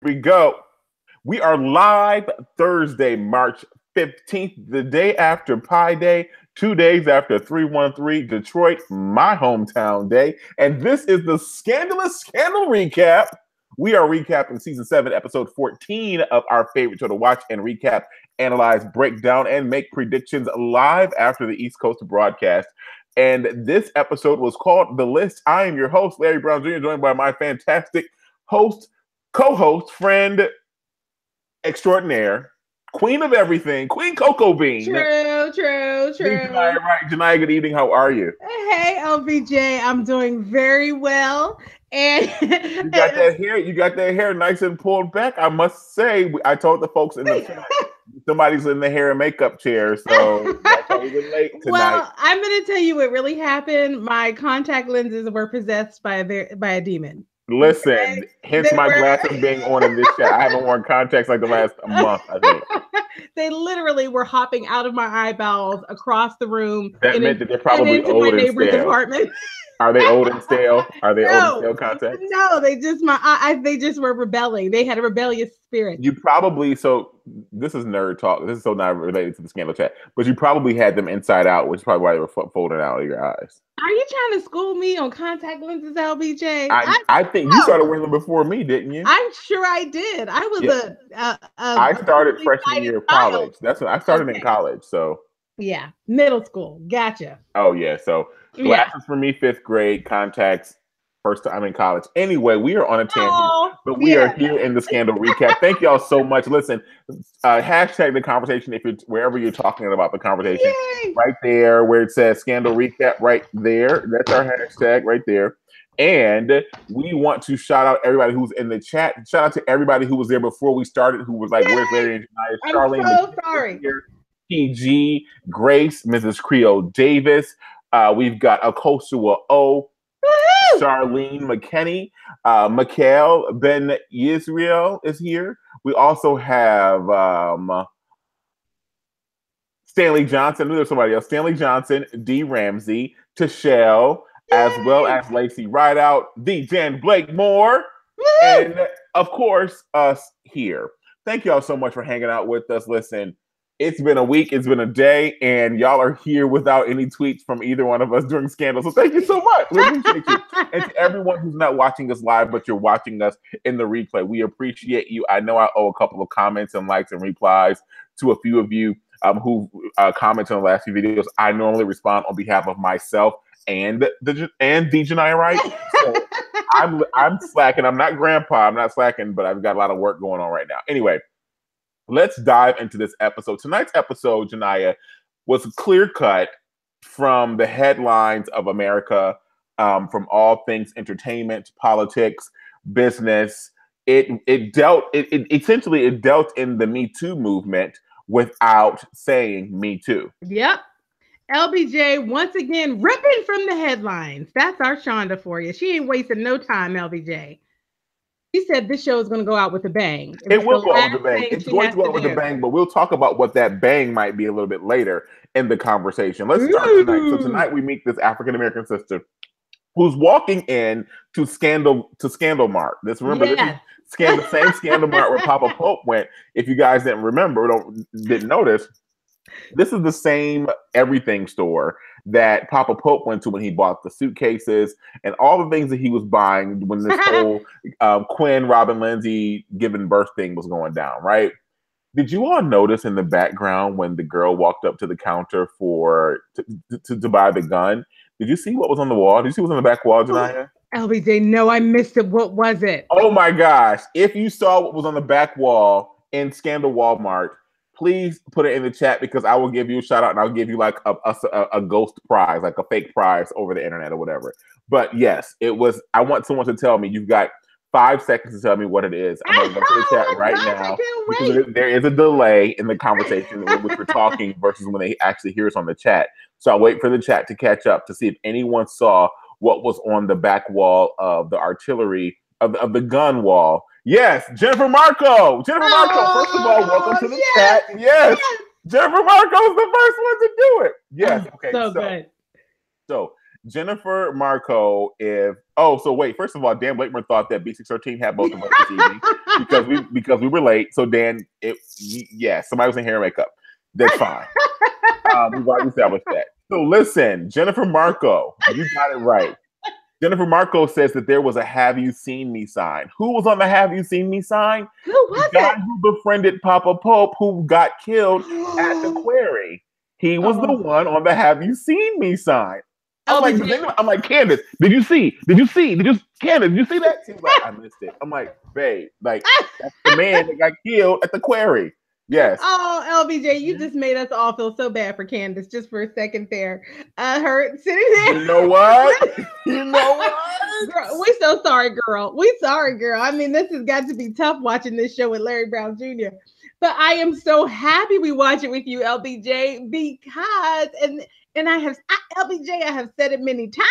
We go. We are live Thursday, March 15th, the day after Pi Day, 2 days after 313 Detroit, my hometown day. And this is the Scandalous Scandal Recap. We are recapping season 7, episode 14 of our favorite show to watch and recap, analyze, break down, and make predictions live after the East Coast broadcast. And this episode was called The List. I am your host, Larry Brown Jr., joined by my fantastic host, co-host, friend extraordinaire, queen of everything, Queen Cocoa Bean. True. Janiyah, right? Janiyah, good evening. How are you? Hey, LBJ, I'm doing very well. And You got that hair. You got that hair nice and pulled back. I must say, I told the folks in the front, somebody's in the hair and makeup chair, so that's why we were late tonight. Well, I'm going to tell you what really happened. My contact lenses were possessed by a demon. Listen, hence my glasses being on in this chat. I haven't worn contacts like the last month, I think. They literally were hopping out of my eyeballs across the room. That meant that they're probably old my and neighbor's stale. apartment. Are they old and stale? Are they old and stale contacts? No, they just were rebelling. They had a rebellious spirit. You probably, so this is nerd talk. This is so not related to the scandal chat, but you probably had them inside out, which is probably why they were folding out of your eyes. Are you trying to school me on contact lenses, LBJ? I think you started wearing them before me, didn't you? I'm sure I did. I was I started freshman year of college. That's when I started in college. So yeah, middle school. Gotcha. Oh yeah. So glasses for me, 5th grade. Contacts, first time in college. Anyway, we are on a tangent, but we are here in the scandal recap. Thank y'all so much. Listen, hashtag the conversation if you're wherever you're talking about the conversation. Yay. Right there where it says scandal recap. Right there. That's our hashtag right there. And we want to shout out everybody who's in the chat. Shout out to everybody who was there before we started, who was like, "Where's Larry and Janiyah?" Charlene, I'm so sorry. PG, Grace, Mrs. Creole Davis. We've got Akosua O, Charlene McKinney, Mikhail Ben Yisrael is here. We also have Stanley Johnson. I knew there was somebody else. Stanley Johnson, D. Ramsey, Tashelle, as well as Lacey Rideout, the Jan Blake Moore, and of course, us here. Thank y'all so much for hanging out with us. Listen, it's been a week, it's been a day, and y'all are here without any tweets from either one of us during Scandal. So thank you so much. We appreciate you. And to everyone who's not watching us live, but you're watching us in the replay, we appreciate you. I know I owe a couple of comments and likes and replies to a few of you who commented on the last few videos. I normally respond on behalf of myself and Janiyah, right? So I'm slacking. I'm not grandpa. I'm not slacking, but I've got a lot of work going on right now. Anyway, let's dive into this episode. Tonight's episode, Janiyah, was clear-cut from the headlines of America, from all things entertainment, politics, business. It essentially dealt in the Me Too movement without saying Me Too. Yep. LBJ once again ripping from the headlines. That's our Shonda for you. She ain't wasting no time, LBJ. She said this show is going to go out with a bang. It will go out with a bang. It's going to go out with a bang, but we'll talk about what that bang might be a little bit later in the conversation. Let's start tonight. So tonight we meet this African-American sister who's walking in to Scandal Mart. This is the same Scandal Mart where Papa Pope went. If you guys didn't remember, didn't notice, this is the same everything store that Papa Pope went to when he bought the suitcases and all the things that he was buying when this whole Quinn, Robin, Lindsay giving birth thing was going down, right? Did you all notice in the background when the girl walked up to the counter to buy the gun? Did you see what was on the wall? Did you see what was on the back wall, Janiyah? LBJ, no, I missed it. What was it? Oh my gosh. If you saw what was on the back wall in Scandal Walmart, please put it in the chat because I will give you a shout out and I'll give you like a ghost prize, like a fake prize over the internet or whatever. But yes, it was. I want someone to tell me. You've got 5 seconds to tell me what it is. I'm going to go to the chat right now because there is a delay in the conversation in which we're talking versus when they actually hear us on the chat. So I'll wait for the chat to catch up to see if anyone saw what was on the back wall of the artillery of the gun wall. Yes, Jennifer Marco. First of all, welcome to the chat. Yes. Jennifer Marco is the first one to do it. Yes. Okay. So good. So Jennifer Marco, so wait, first of all, Dan Blakeman thought that B613 had both of us this evening because we were late. So Dan, somebody was in hair and makeup. That's fine. We've already established that. So listen, Jennifer Marco, you got it right. Jennifer Marco says that there was a "Have you seen me" sign. Who was on the "Have you seen me" sign? Who was the guy who befriended Papa Pope, who got killed at the quarry. He was the one on the "Have you seen me" sign. I'm like, Candace, did you see? Candace, did you see that? She's like, I missed it. I'm like, babe, like, that's the man that got killed at the quarry. Yes. Oh, LBJ, you just made us all feel so bad for Candace just for a second there. Her sitting there. You know what? Girl, we're so sorry, girl. We're sorry, girl. I mean, this has got to be tough watching this show with Larry Brown Jr. But I am so happy we watch it with you, LBJ, because LBJ, I have said it many times.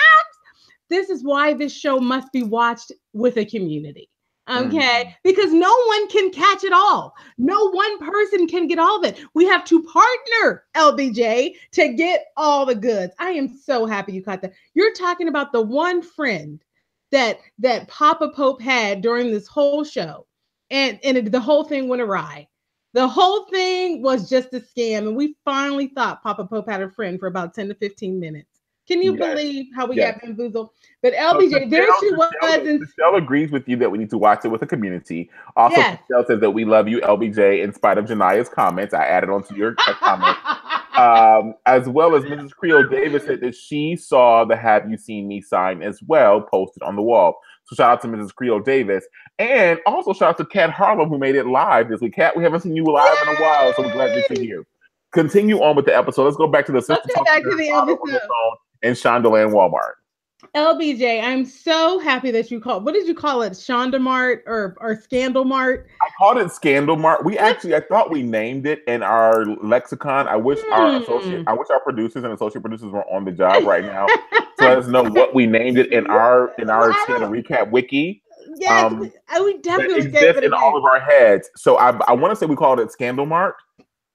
This is why this show must be watched with a community. Okay, because no one can catch it all. No one person can get all of it. We have to partner, LBJ, to get all the goods. I am so happy you caught that. You're talking about the one friend that Papa Pope had during this whole show, and the whole thing went awry. The whole thing was just a scam, and we finally thought Papa Pope had a friend for about 10 to 15 minutes. Can you believe how we got bamboozled? But LBJ, there she was. Michelle agrees with you that we need to watch it with a community. Also, Michelle says that we love you, LBJ, in spite of Jania's comments. I added on to your comment. As well as Mrs. Creole Davis said that she saw the "Have you seen me" sign as well posted on the wall. So shout out to Mrs. Creole Davis. And also shout out to Kat Harlem, who made it live this week. Kat, we haven't seen you live in a while, so we're glad that you're here. Continue on with the episode. Let's go back to the sister talking to the phone in Shondaland Walmart. LBJ, I'm so happy that you called. What did you call it? Shonda Mart or Scandal Mart? I called it Scandal Mart. I thought we named it in our lexicon. I wish our producers and associate producers were on the job right now to let us know what we named it in our Scandal Recap wiki. Yes, we definitely gave it in all of our heads. So I want to say we called it Scandal Mart.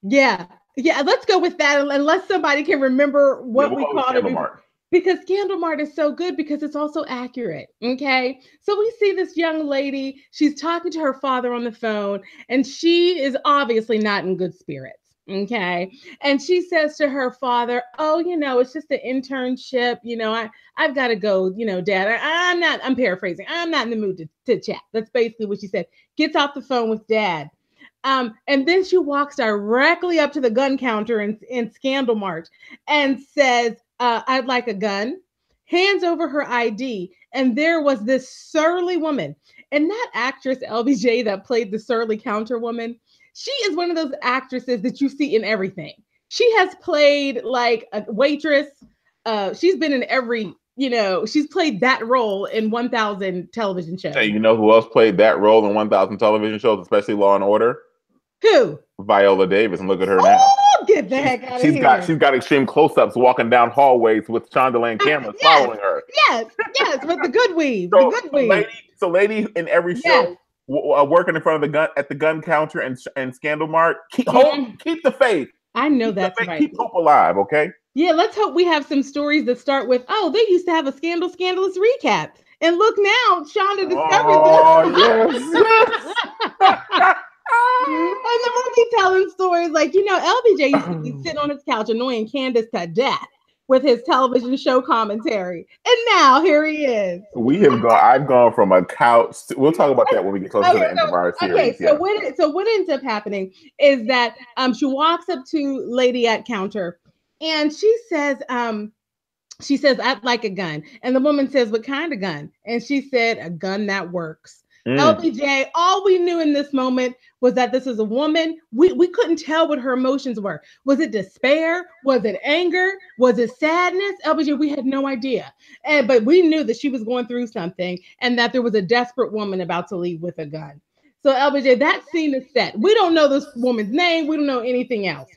Yeah, let's go with that unless somebody can remember what we called it. Because Scandal Mart is so good because it's also accurate, okay? So we see this young lady, she's talking to her father on the phone, and she is obviously not in good spirits, okay? And she says to her father, oh, it's just an internship, I've got to go, Dad, I'm paraphrasing, I'm not in the mood to chat. That's basically what she said. Gets off the phone with Dad. And then she walks directly up to the gun counter in Scandal Mart and says, I'd like a gun, hands over her ID. And there was this surly woman. And that actress, LBJ, that played the surly counter woman, she is one of those actresses that you see in everything. She has played like a waitress. She's been in every, she's played that role in 1,000 television shows. Hey, you know who else played that role in 1,000 television shows, especially Law and Order? Who? Viola Davis, and look at her now. Get the heck out of here. She's got extreme close-ups walking down hallways with Shondaland cameras following her. Yes, with the good weave. So lady in every show working in front of the gun counter and Scandal Mart. Keep the faith. I know that's right. Keep hope alive, okay? Yeah, let's hope we have some stories that start with, they used to have a Scandalous recap. And look now, Shonda discovered this. Yes. And then we'll be telling stories like, LBJ used to be sitting on his couch annoying Candace to death with his television show commentary. And now here he is. I've gone from a couch. We'll talk about that when we get closer to the end of our series. Okay, so what ends up happening is that she walks up to lady at counter and she says, I'd like a gun. And the woman says, what kind of gun? And she said, a gun that works. LBJ, all we knew in this moment was that this is a woman. We couldn't tell what her emotions were. Was it despair? Was it anger? Was it sadness? LBJ, we had no idea. But we knew that she was going through something and that there was a desperate woman about to leave with a gun. So LBJ, that scene is set. We don't know this woman's name. We don't know anything else.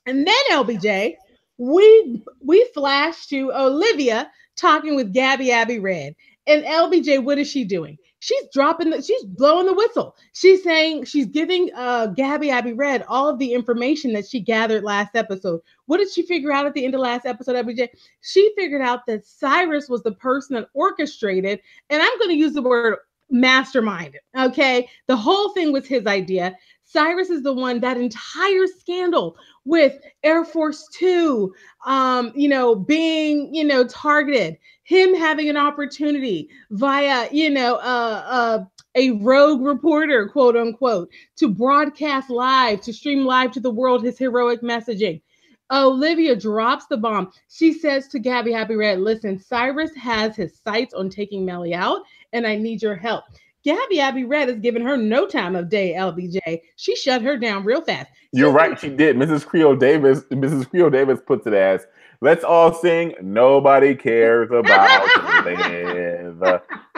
And then LBJ, we flash to Olivia talking with Gabby Red. And LBJ, what is she doing? she's she's blowing the whistle. She's saying, she's giving Gabby Abby Red all of the information that she gathered last episode. What did she figure out at the end of last episode, WJ? She figured out that Cyrus was the person that orchestrated, and I'm going to use the word masterminded. Okay. The whole thing was his idea. Cyrus is the one, that entire scandal with Air Force Two, being, targeted, him having an opportunity via, a rogue reporter, quote unquote, to broadcast live, to stream live to the world his heroic messaging. Olivia drops the bomb. She says to Gabby Happy Red, listen, Cyrus has his sights on taking Mellie out, and I need your help. Gabby Abby Red has given her no time of day, LBJ. She shut her down real fast. You're right, she did. Mrs. Creel Davis puts it as, let's all sing Nobody Cares About Liv.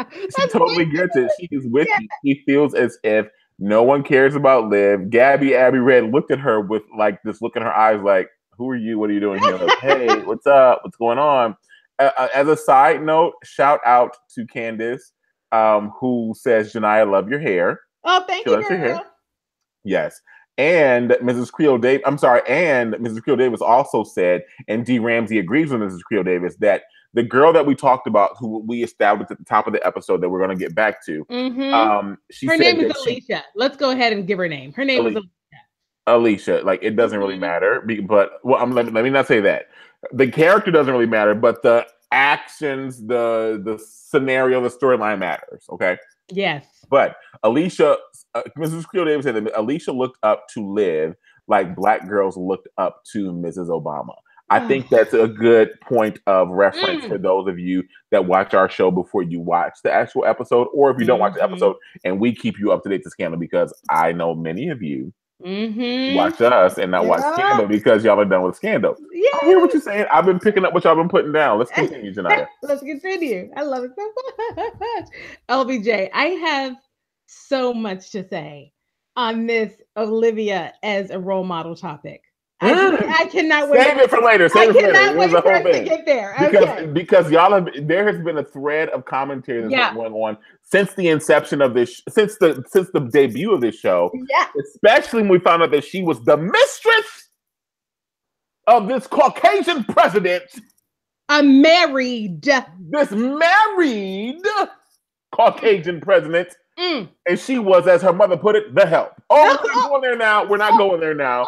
She totally gets it. She is with you. She feels as if no one cares about Liv. Gabby Abby Red looked at her with like this look in her eyes like, who are you? What are you doing here? Like, hey, what's up? What's going on? As a side note, shout out to Candace, who says, Janiyah, love your hair. Oh, thank you, girl. Yes. And Mrs. Creel Davis also said, and D. Ramsey agrees with Mrs. Creel Davis, that the girl that we talked about, who we established at the top of the episode that we're going to get back to, her name is Alicia. Let's go ahead and give her name. Her name is Alicia. Like, it doesn't really matter, but let me not say that. The character doesn't really matter, but the actions, the scenario, the storyline matters. Okay. Yes. But Alicia, Mrs. Creel Davis said that Alicia looked up to Liv like Black girls looked up to Mrs. Obama. I think that's a good point of reference for those of you that watch our show before you watch the actual episode, or if you don't watch the episode and we keep you up to date to Scandal, because I know many of you watch us and not watch Scandal because y'all are done with Scandal. Yeah. I hear what you're saying. I've been picking up what y'all been putting down. Let's continue, Janiyah. Let's continue. I love it so much. LBJ, I have so much to say on this Olivia as a role model topic. I cannot wait. Save it for later. Save it for later. Wait for us to get there. Because there has been a thread of commentary that's been going on since the inception of this, since the debut of this show. Yeah. Especially when we found out that she was the mistress of this Caucasian president. This married Caucasian president. And she was, as her mother put it, the help. We're not going there now. We're not going there now.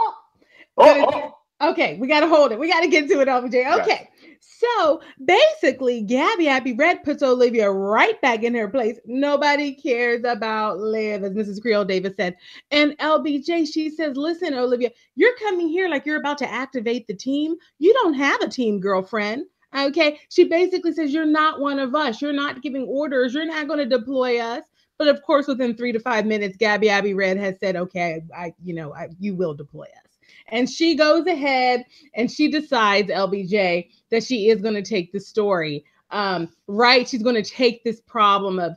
Okay, we got to hold it. We got to get to it, LBJ. Okay. So basically, Gabby Abby Red puts Olivia right back in her place. Nobody cares about Liv, as Mrs. Creel Davis said. And LBJ, she says, listen, Olivia, you're coming here like you're about to activate the team. You don't have a team, girlfriend. Okay. She basically says, you're not one of us. You're not giving orders. You're not going to deploy us. But of course, within 3 to 5 minutes, Gabby Abby Red has said, okay, you will deploy us. And she goes ahead and she decides, LBJ, that she is going to take the story. Right. She's going to take this problem of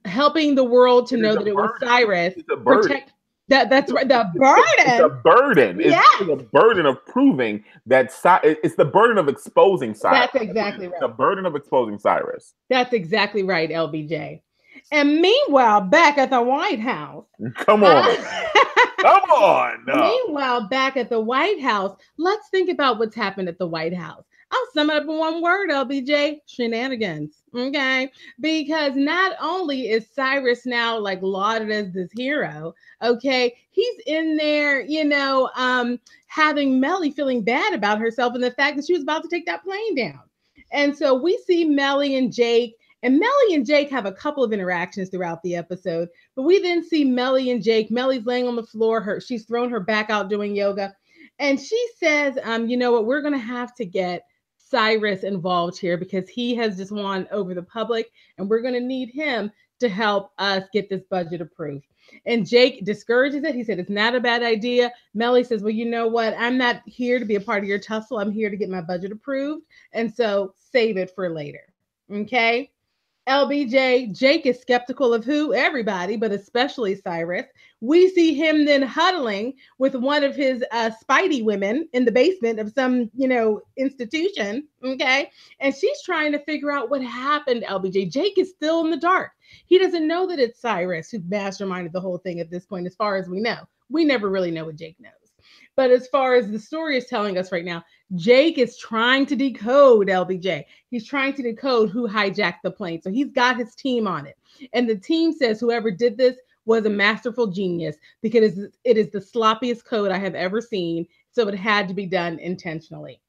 helping the world to know that it was Cyrus. It's a burden. That's right. The burden. It's a burden. It's the burden of proving that it's the burden of exposing Cyrus. That's exactly right. The burden of exposing Cyrus. That's exactly right, LBJ. And meanwhile, back at the White House. Come on. Come on. Meanwhile, back at the White House, let's think about what's happened at the White House. I'll sum it up in one word, LBJ: shenanigans. Okay. Because not only is Cyrus now like lauded as this hero, okay, he's in there, having Mellie feeling bad about herself and the fact that she was about to take that plane down. And so we see Mellie and Jake. And Mellie and Jake have a couple of interactions throughout the episode, but we then see Mellie and Jake. Mellie's laying on the floor. She's thrown her back out doing yoga. And she says, you know what, we're going to have to get Cyrus involved here because he has just won over the public and we're going to need him to help us get this budget approved. And Jake discourages it. He said, it's not a bad idea. Mellie says, well, you know what? I'm not here to be a part of your tussle. I'm here to get my budget approved. And so save it for later. Okay. LBJ, Jake is skeptical of who? Everybody, but especially Cyrus. We see him then huddling with one of his Spidey women in the basement of some, institution. Okay. And she's trying to figure out what happened, LBJ. Jake is still in the dark. He doesn't know that it's Cyrus who masterminded the whole thing at this point, as far as we know. We never really know what Jake knows. But as far as the story is telling us right now, Jake is trying to decode LBJ. He's trying to decode who hijacked the plane. So he's got his team on it. And the team says whoever did this was a masterful genius because it is the sloppiest code I have ever seen. So it had to be done intentionally.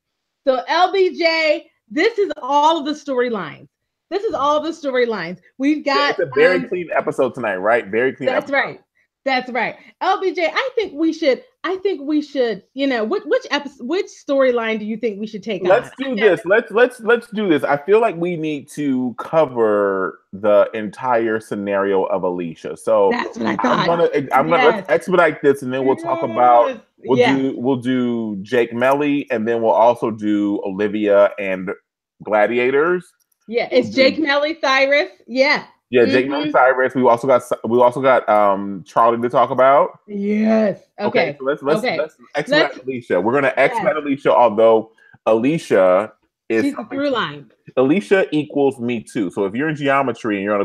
So LBJ, this is all of the storylines. This is all the storylines. We've got... It's a very clean episode tonight, right? Very clean That's episode. right. That's right. LBJ, I think we should, which storyline do you think we should take Let's do this. Let's do this. I feel like we need to cover the entire scenario of Alicia. So that's what I thought. I'm gonna let's expedite this, and then we'll talk about we'll do Jake Mellie, and then we'll also do Olivia and Gladiators. Yeah, it's Jake Mellie, Cyrus. Yeah. Yeah, Jake Mellie, Cyrus. We also got Charlie to talk about. Yes. Okay. So let's expedite Alicia. We're gonna expedite Alicia, although Alicia is she's the through line. Alicia equals me too. So if you're in geometry and you're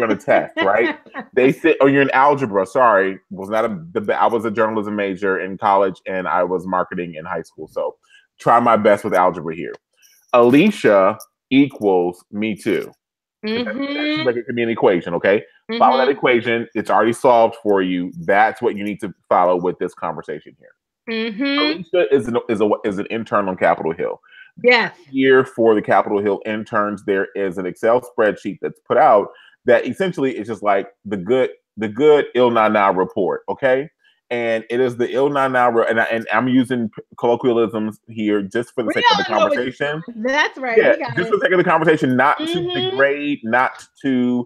on a test, right? They say, or you're in algebra. Sorry, I was a journalism major in college and I was marketing in high school. So try my best with algebra here. Alicia equals me too. That's like it could be an equation, okay? Follow that equation. It's already solved for you. That's what you need to follow with this conversation here. Alicia is an intern on Capitol Hill. Yes. Here for the Capitol Hill interns, there is an Excel spreadsheet that's put out that essentially is just like the good Il Na Na report, okay? And it is the Il Na Na, and I'm using colloquialisms here just for the sake of the conversation. That's right. Yeah, just for the sake of the conversation, not to degrade, not to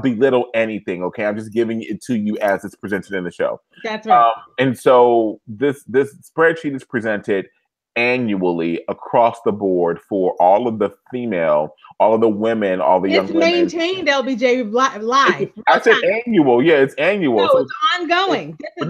belittle anything. Okay, I'm just giving it to you as it's presented in the show. That's right. And so this spreadsheet is presented annually across the board for all of the women, all the young women. It's maintained, LBJ, live. I said annual. Yeah, it's annual. No, it's ongoing. So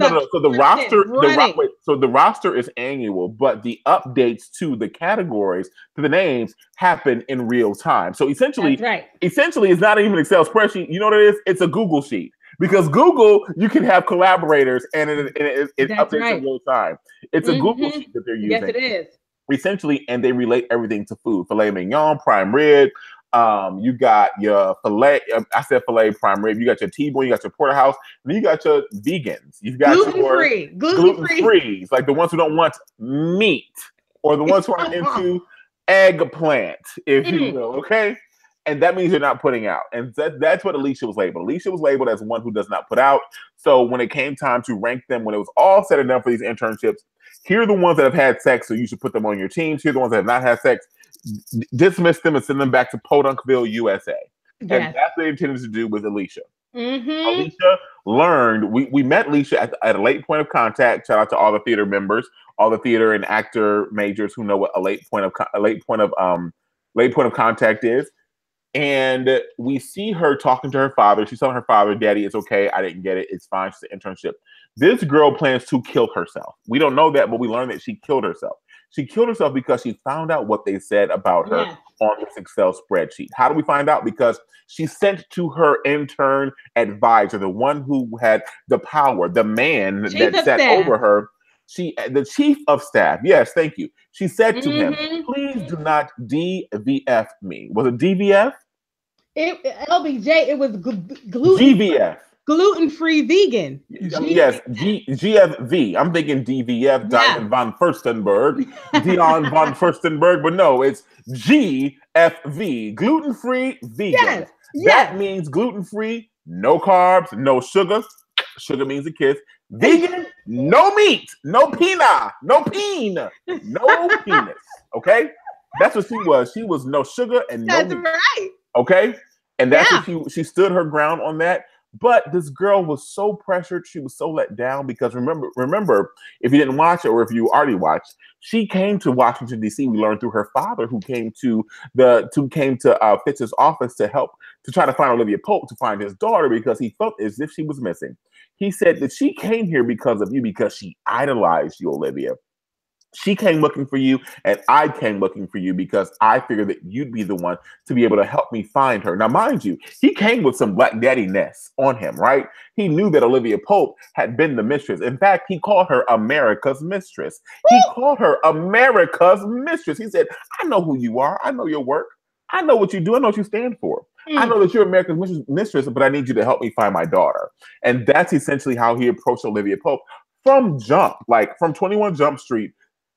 the roster is annual, but the updates to the categories, to the names, happen in real time. So essentially, it's not even an Excel spreadsheet. You know what it is? It's a Google sheet. Because Google, you can have collaborators and it updates in real time. It's a Google sheet that they're using. Yes, it is. Essentially, and they relate everything to food. Filet mignon, prime rib. You got your filet. I said filet, prime rib. You got your T-bone. You got your porterhouse. Then you got your vegans. You've got gluten-free. Like the ones who don't want meat, or the ones who are into eggplant, if you will. Okay. And that means you're not putting out. And that's what Alicia was labeled. Alicia was labeled as one who does not put out. So when it came time to rank them, when it was all said and done for these internships, here are the ones that have had sex, so you should put them on your teams. Here are the ones that have not had sex. Dismiss them and send them back to Podunkville, USA. Yes. And that's what they intended to do with Alicia. Alicia learned, we met Alicia at a late point of contact. Shout out to all the theater members, all the theater and actor majors who know what a late point of contact is. And we see her talking to her father. She's telling her father, "Daddy, it's okay. I didn't get it. It's fine. It's an internship." This girl plans to kill herself. We don't know that, but we learned that she killed herself. She killed herself because she found out what they said about her on this Excel spreadsheet. How do we find out? Because she sent to her intern advisor, the one who had the power, the man that sat over her. The chief of staff. Yes, thank you. She said to him, "Please do not DVF me." Was it DVF? LBJ, it was GVF. Gluten-free vegan. Yes, GFV. I'm thinking DVF, Diane von Furstenberg, Dion von Furstenberg, but no, it's GFV, gluten-free vegan. That means gluten-free, no carbs, no sugar. Sugar means a kiss. Vegan, no meat, no peanut, no peen, no penis. Okay, that's what she was. She was no sugar and no meat. Right. Okay, and that's what she stood her ground on that. But this girl was so pressured. She was so let down because remember, if you didn't watch it or if you already watched, she came to Washington D.C. We learned through her father, who came to Fitz's office to help to try to find Olivia Pope to find his daughter because he felt as if she was missing. He said that she came here because of you because she idolized you, Olivia. She came looking for you, and I came looking for you because I figured that you'd be the one to be able to help me find her. Now, mind you, he came with some Black Daddy-ness on him, right? He knew that Olivia Pope had been the mistress. In fact, he called her America's mistress. He called her America's mistress. He said, I know who you are. I know your work. I know what you do. I know what you stand for. I know that you're America's mistress, but I need you to help me find my daughter. And that's essentially how he approached Olivia Pope from jump, like from 21 Jump Street.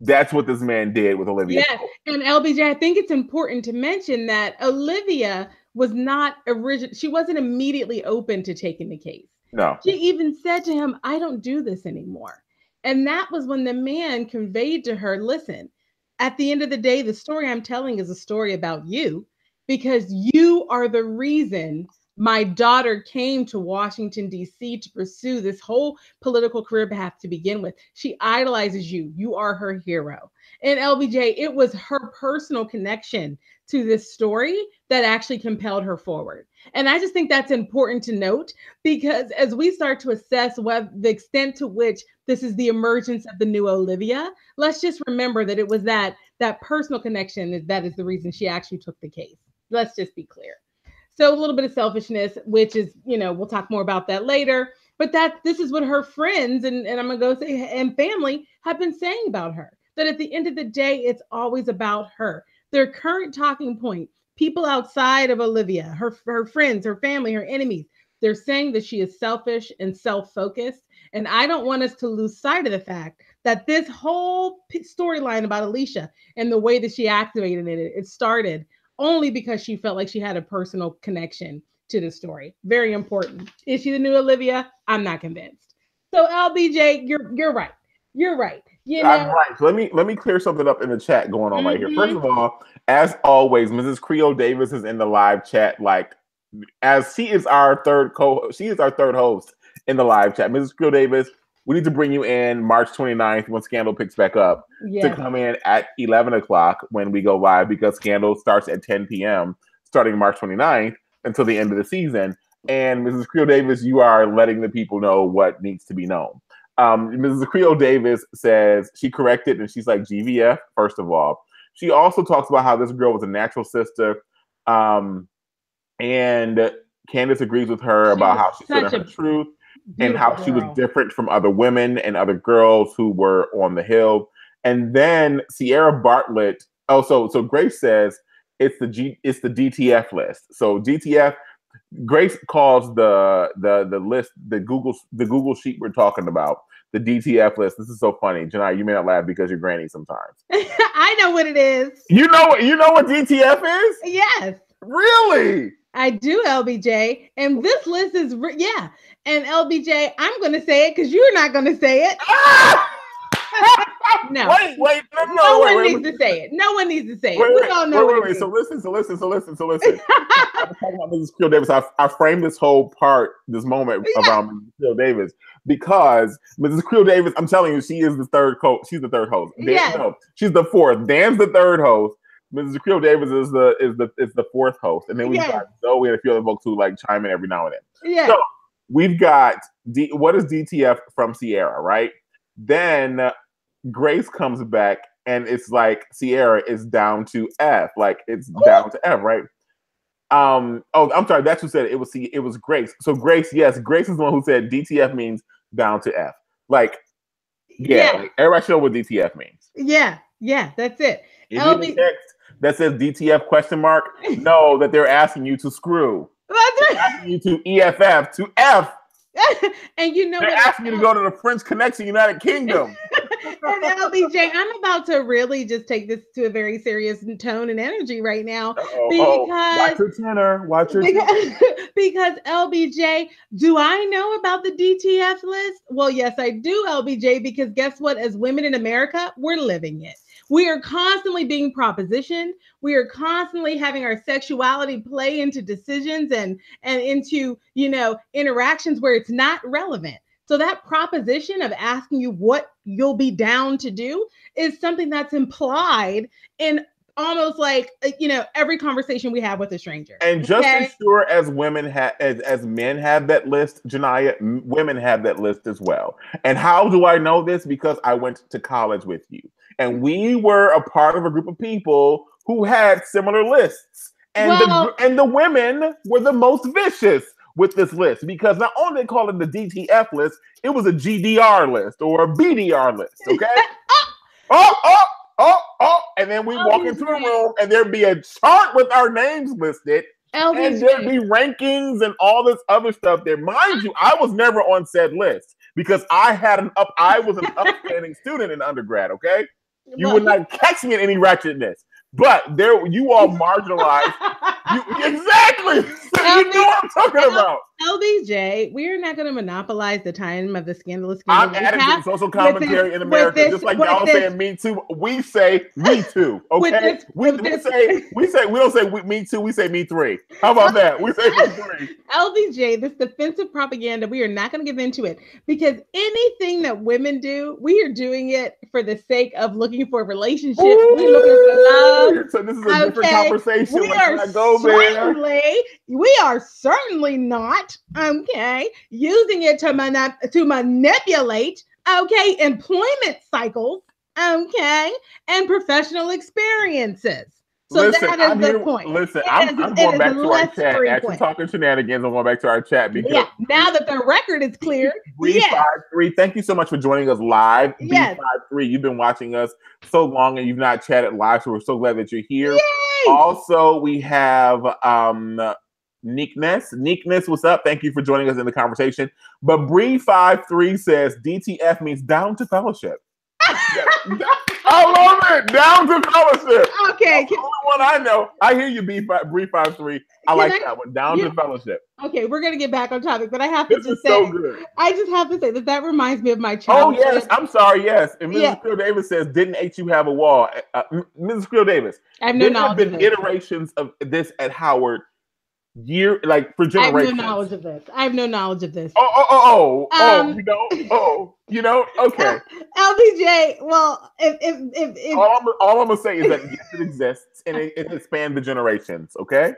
That's what this man did with Olivia. Yes, and LBJ, I think it's important to mention that Olivia was not original. She wasn't immediately open to taking the case. No. She even said to him, I don't do this anymore. And that was when the man conveyed to her, listen, at the end of the day, the story I'm telling is a story about you because you are the reason my daughter came to Washington, D.C. to pursue this whole political career path to begin with. She idolizes you. You are her hero. And LBJ, it was her personal connection to this story that actually compelled her forward. And I just think that's important to note because as we start to assess the extent to which this is the emergence of the new Olivia, let's just remember that it was that personal connection that is the reason she actually took the case. Let's just be clear. So a little bit of selfishness, which is, we'll talk more about that later. But this is what her friends and I'm going to go say and family have been saying about her. That at the end of the day, it's always about her. Their current talking point, people outside of Olivia, her friends, her family, her enemies, they're saying that she is selfish and self-focused. And I don't want us to lose sight of the fact that this whole storyline about Alicia and the way that she activated it started only because she felt like she had a personal connection to the story. Very important. Is she the new Olivia? I'm not convinced. So LBJ, you're right. You're right. I'm right. So let me clear something up in the chat going on right here. First of all, as always, Mrs. Creole Davis is in the live chat, like as she is our third host in the live chat. Mrs. Creole Davis, we need to bring you in March 29th when Scandal picks back up to come in at 11 o'clock when we go live because Scandal starts at 10 p.m. starting March 29th until the end of the season. And Mrs. Creole Davis, you are letting the people know what needs to be known. Mrs. Creole Davis says she corrected and she's like GVF, first of all. She also talks about how this girl was a natural sister. And Candace agrees with her about how she stood in her truth. And how she was different from other women and other girls who were on the Hill. And then Sierra Bartlett. So Grace says it's the DTF list. So DTF, Grace calls the list, the Google sheet we're talking about, the DTF list. This is so funny. Janai, you may not laugh because you're granny sometimes. I know what it is. You know what DTF is? Yes. Really? I do, LBJ. And this list is, And LBJ, I'm going to say it because you're not going to say it. No. Wait. No one needs to say it. No one needs to say it. We all know what it is. So listen. I'm talking about Mrs. Creole Davis. I framed this whole moment around Mrs. Creole Davis because Mrs. Creole Davis, I'm telling you, she is the third host. She's the third host. No, she's the fourth. Dan's the third host. Mrs. Creole Davis is the fourth host. And then we've got Zoe and a few other folks who like chime in every now and then. Yeah. So we've got what is DTF from Sierra, right? Then Grace comes back and it's like Sierra is down to F, like it's down to F, right? I'm sorry, that's who said it. It was Grace. So Grace is the one who said DTF means down to F. Like, like, everybody should know what DTF means. Yeah, that's it. If you get a text that says DTF question mark, know that they're asking you to screw. They're asking you to EFF to F. And they're asking you to go to the French Connection, United Kingdom. And LBJ, I'm about to really just take this to a very serious tone and energy right now. Because watch your tenor. Because LBJ, do I know about the DTF list? Well, yes, I do, LBJ, because guess what? As women in America, we're living it. We are constantly being propositioned. We are constantly having our sexuality play into decisions and into, interactions where it's not relevant. So that proposition of asking you what you'll be down to do is something that's implied in almost like, every conversation we have with a stranger. And just as sure as women have, as men have that list, Janiyah, women have that list as well. And how do I know this? Because I went to college with you, and we were a part of a group of people who had similar lists. And the women were the most vicious with this list, because not only they call it the DTF list, it was a GDR list or a BDR list. Okay. And then we walk into a room and there'd be a chart with our names listed. And there'd be rankings and all this other stuff there. Mind you, I was never on said list because I was an upstanding student in undergrad, okay? You would not catch me in any ratchetness. But there, you all marginalized. Exactly. You know what I'm talking about. LBJ, we are not going to monopolize the time of the scandalous. I'm adding to the social commentary in America, just like y'all saying "me too." We say "we too." Okay, we don't say "me too." We say "me three." How about that? We say "me three." LBJ, this defensive propaganda, we are not going to give into it, because anything that women do, we are doing it for the sake of looking for a relationship. We're looking for love. So this is a different conversation. We are certainly not using it to manipulate employment cycles and professional experiences. So that is the point. Listen, I'm going back to our chat. After talking shenanigans, I'm going back to our chat because now that the record is clear. B53, thank you so much for joining us live. Yes. B53, you've been watching us so long and you've not chatted live, so we're so glad that you're here. Yay! Also, we have Neekness. Neekness, what's up? Thank you for joining us in the conversation. But Bree53 says DTF means down to fellowship. I love it. Down to fellowship. Okay. That's the only one I know. I hear you, Bree53. I like that one. Down to fellowship. Okay, we're gonna get back on topic, but I have to just say, so good. I just have to say that reminds me of my childhood. Oh yes, I'm sorry. Yes, and Mrs. Creel Davis says, "Didn't HU have a wall?" Mrs. Creel Davis, I have no knowledge. There have been iterations of this at Howard. For generations. I have no knowledge of this. Okay. LBJ, well, if all I'm gonna say is that yes, it exists and it expands the generations. Okay,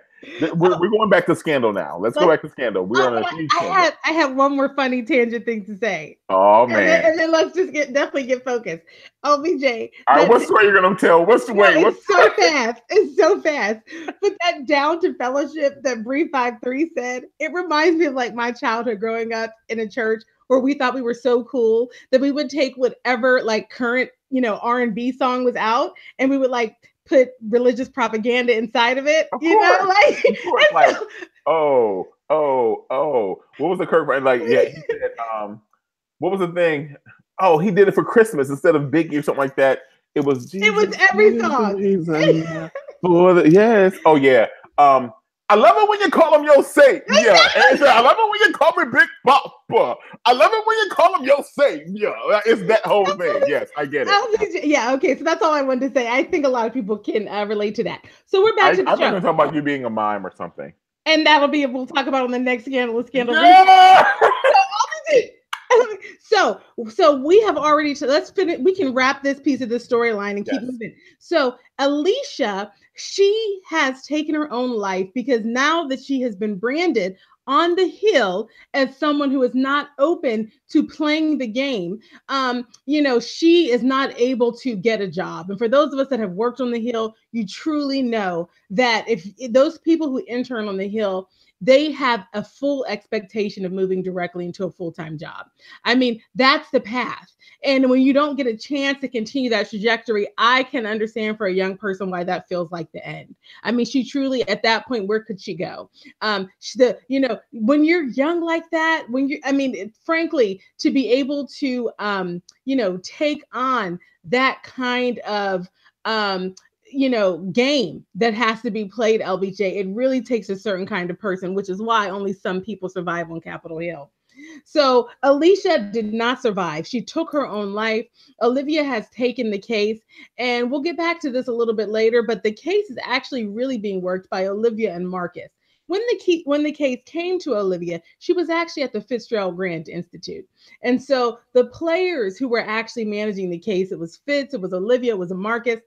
we're going back to Scandal now. Let's go back to Scandal. We're on a huge Scandal. I have one more funny tangent thing to say. Oh man! And then let's just definitely get focused. LBJ. All right, what story you're gonna tell? What's the way? It's so fast. It's so fast. But that down to fellowship that Bree53 said, it reminds me of like my childhood growing up in a church where we thought we were so cool that we would take whatever like current, R&B song was out and we would like put religious propaganda inside of it. What was the Kirk? Like, he said, what was the thing? Oh, he did it for Christmas instead of Biggie or something like that. It was every song. Yes. Oh yeah. I love it when you call him your saint. Yeah. I love it when you call me Big Papa. I love it when you call him your saint. Yeah. It's that whole thing. Yes, I get it. Yeah. Okay. So that's all I wanted to say. I think a lot of people can relate to that. So we're back to the show. I'm going to talk about you being a mime or something. And we'll talk about on the next Scandal. Yeah! So we have already, let's finish. We can wrap this piece of the storyline and keep moving. So Alicia, she has taken her own life because now that she has been branded on the Hill as someone who is not open to playing the game, she is not able to get a job. And for those of us that have worked on the Hill, you truly know that if those people who intern on the Hill, they have a full expectation of moving directly into a full-time job. I mean, that's the path. And when you don't get a chance to continue that trajectory, I can understand for a young person why that feels like the end. I mean, she truly, at that point, where could she go? When you're young like that, frankly, to be able to, take on that kind of, game that has to be played, LBJ, it really takes a certain kind of person, which is why only some people survive on Capitol Hill. So Alicia did not survive. She took her own life. Olivia has taken the case, and we'll get back to this a little bit later, but the case is actually really being worked by Olivia and Marcus. When the case came to Olivia, she was actually at the Fitzgerald Grant Institute. And so the players who were actually managing the case, it was Fitz, it was Olivia, it was Marcus.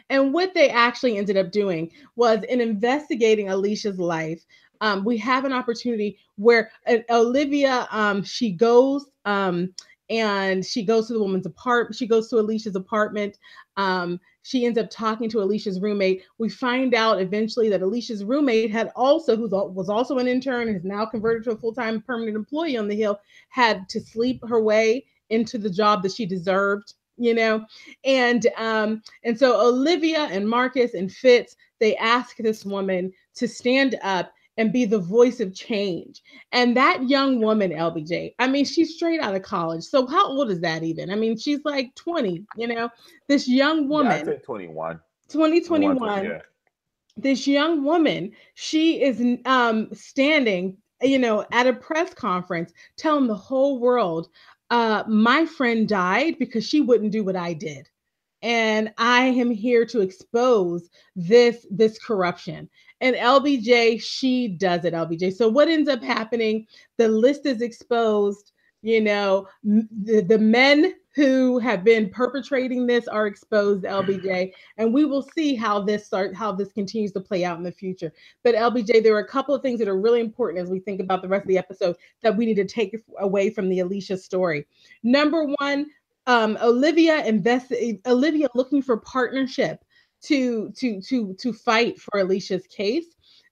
And what they actually ended up doing was in investigating Alicia's life, we have an opportunity where Olivia, she goes and she goes to the woman's apartment. She goes to Alicia's apartment. She ends up talking to Alicia's roommate. We find out eventually that Alicia's roommate had also, was also an intern and is now converted to a full-time permanent employee on the Hill, had to sleep her way into the job that she deserved, and so Olivia and Marcus and Fitz, they ask this woman to stand up and be the voice of change. And that young woman, LBJ, I mean, she's straight out of college. So how old is that even? I mean, she's like 20, this young woman. Yeah, I'd say 21. 2021. Yeah. This young woman, she is standing, at a press conference telling the whole world, my friend died because she wouldn't do what I did. And I am here to expose this corruption. And LBJ, she does it, LBJ. So what ends up happening, the list is exposed, the men who have been perpetrating this are exposed, LBJ, and we will see how this continues to play out in the future. But LBJ, there are a couple of things that are really important as we think about the rest of the episode that we need to take away from the Alicia story. Number one, Olivia looking for partnership to fight for Alicia's case.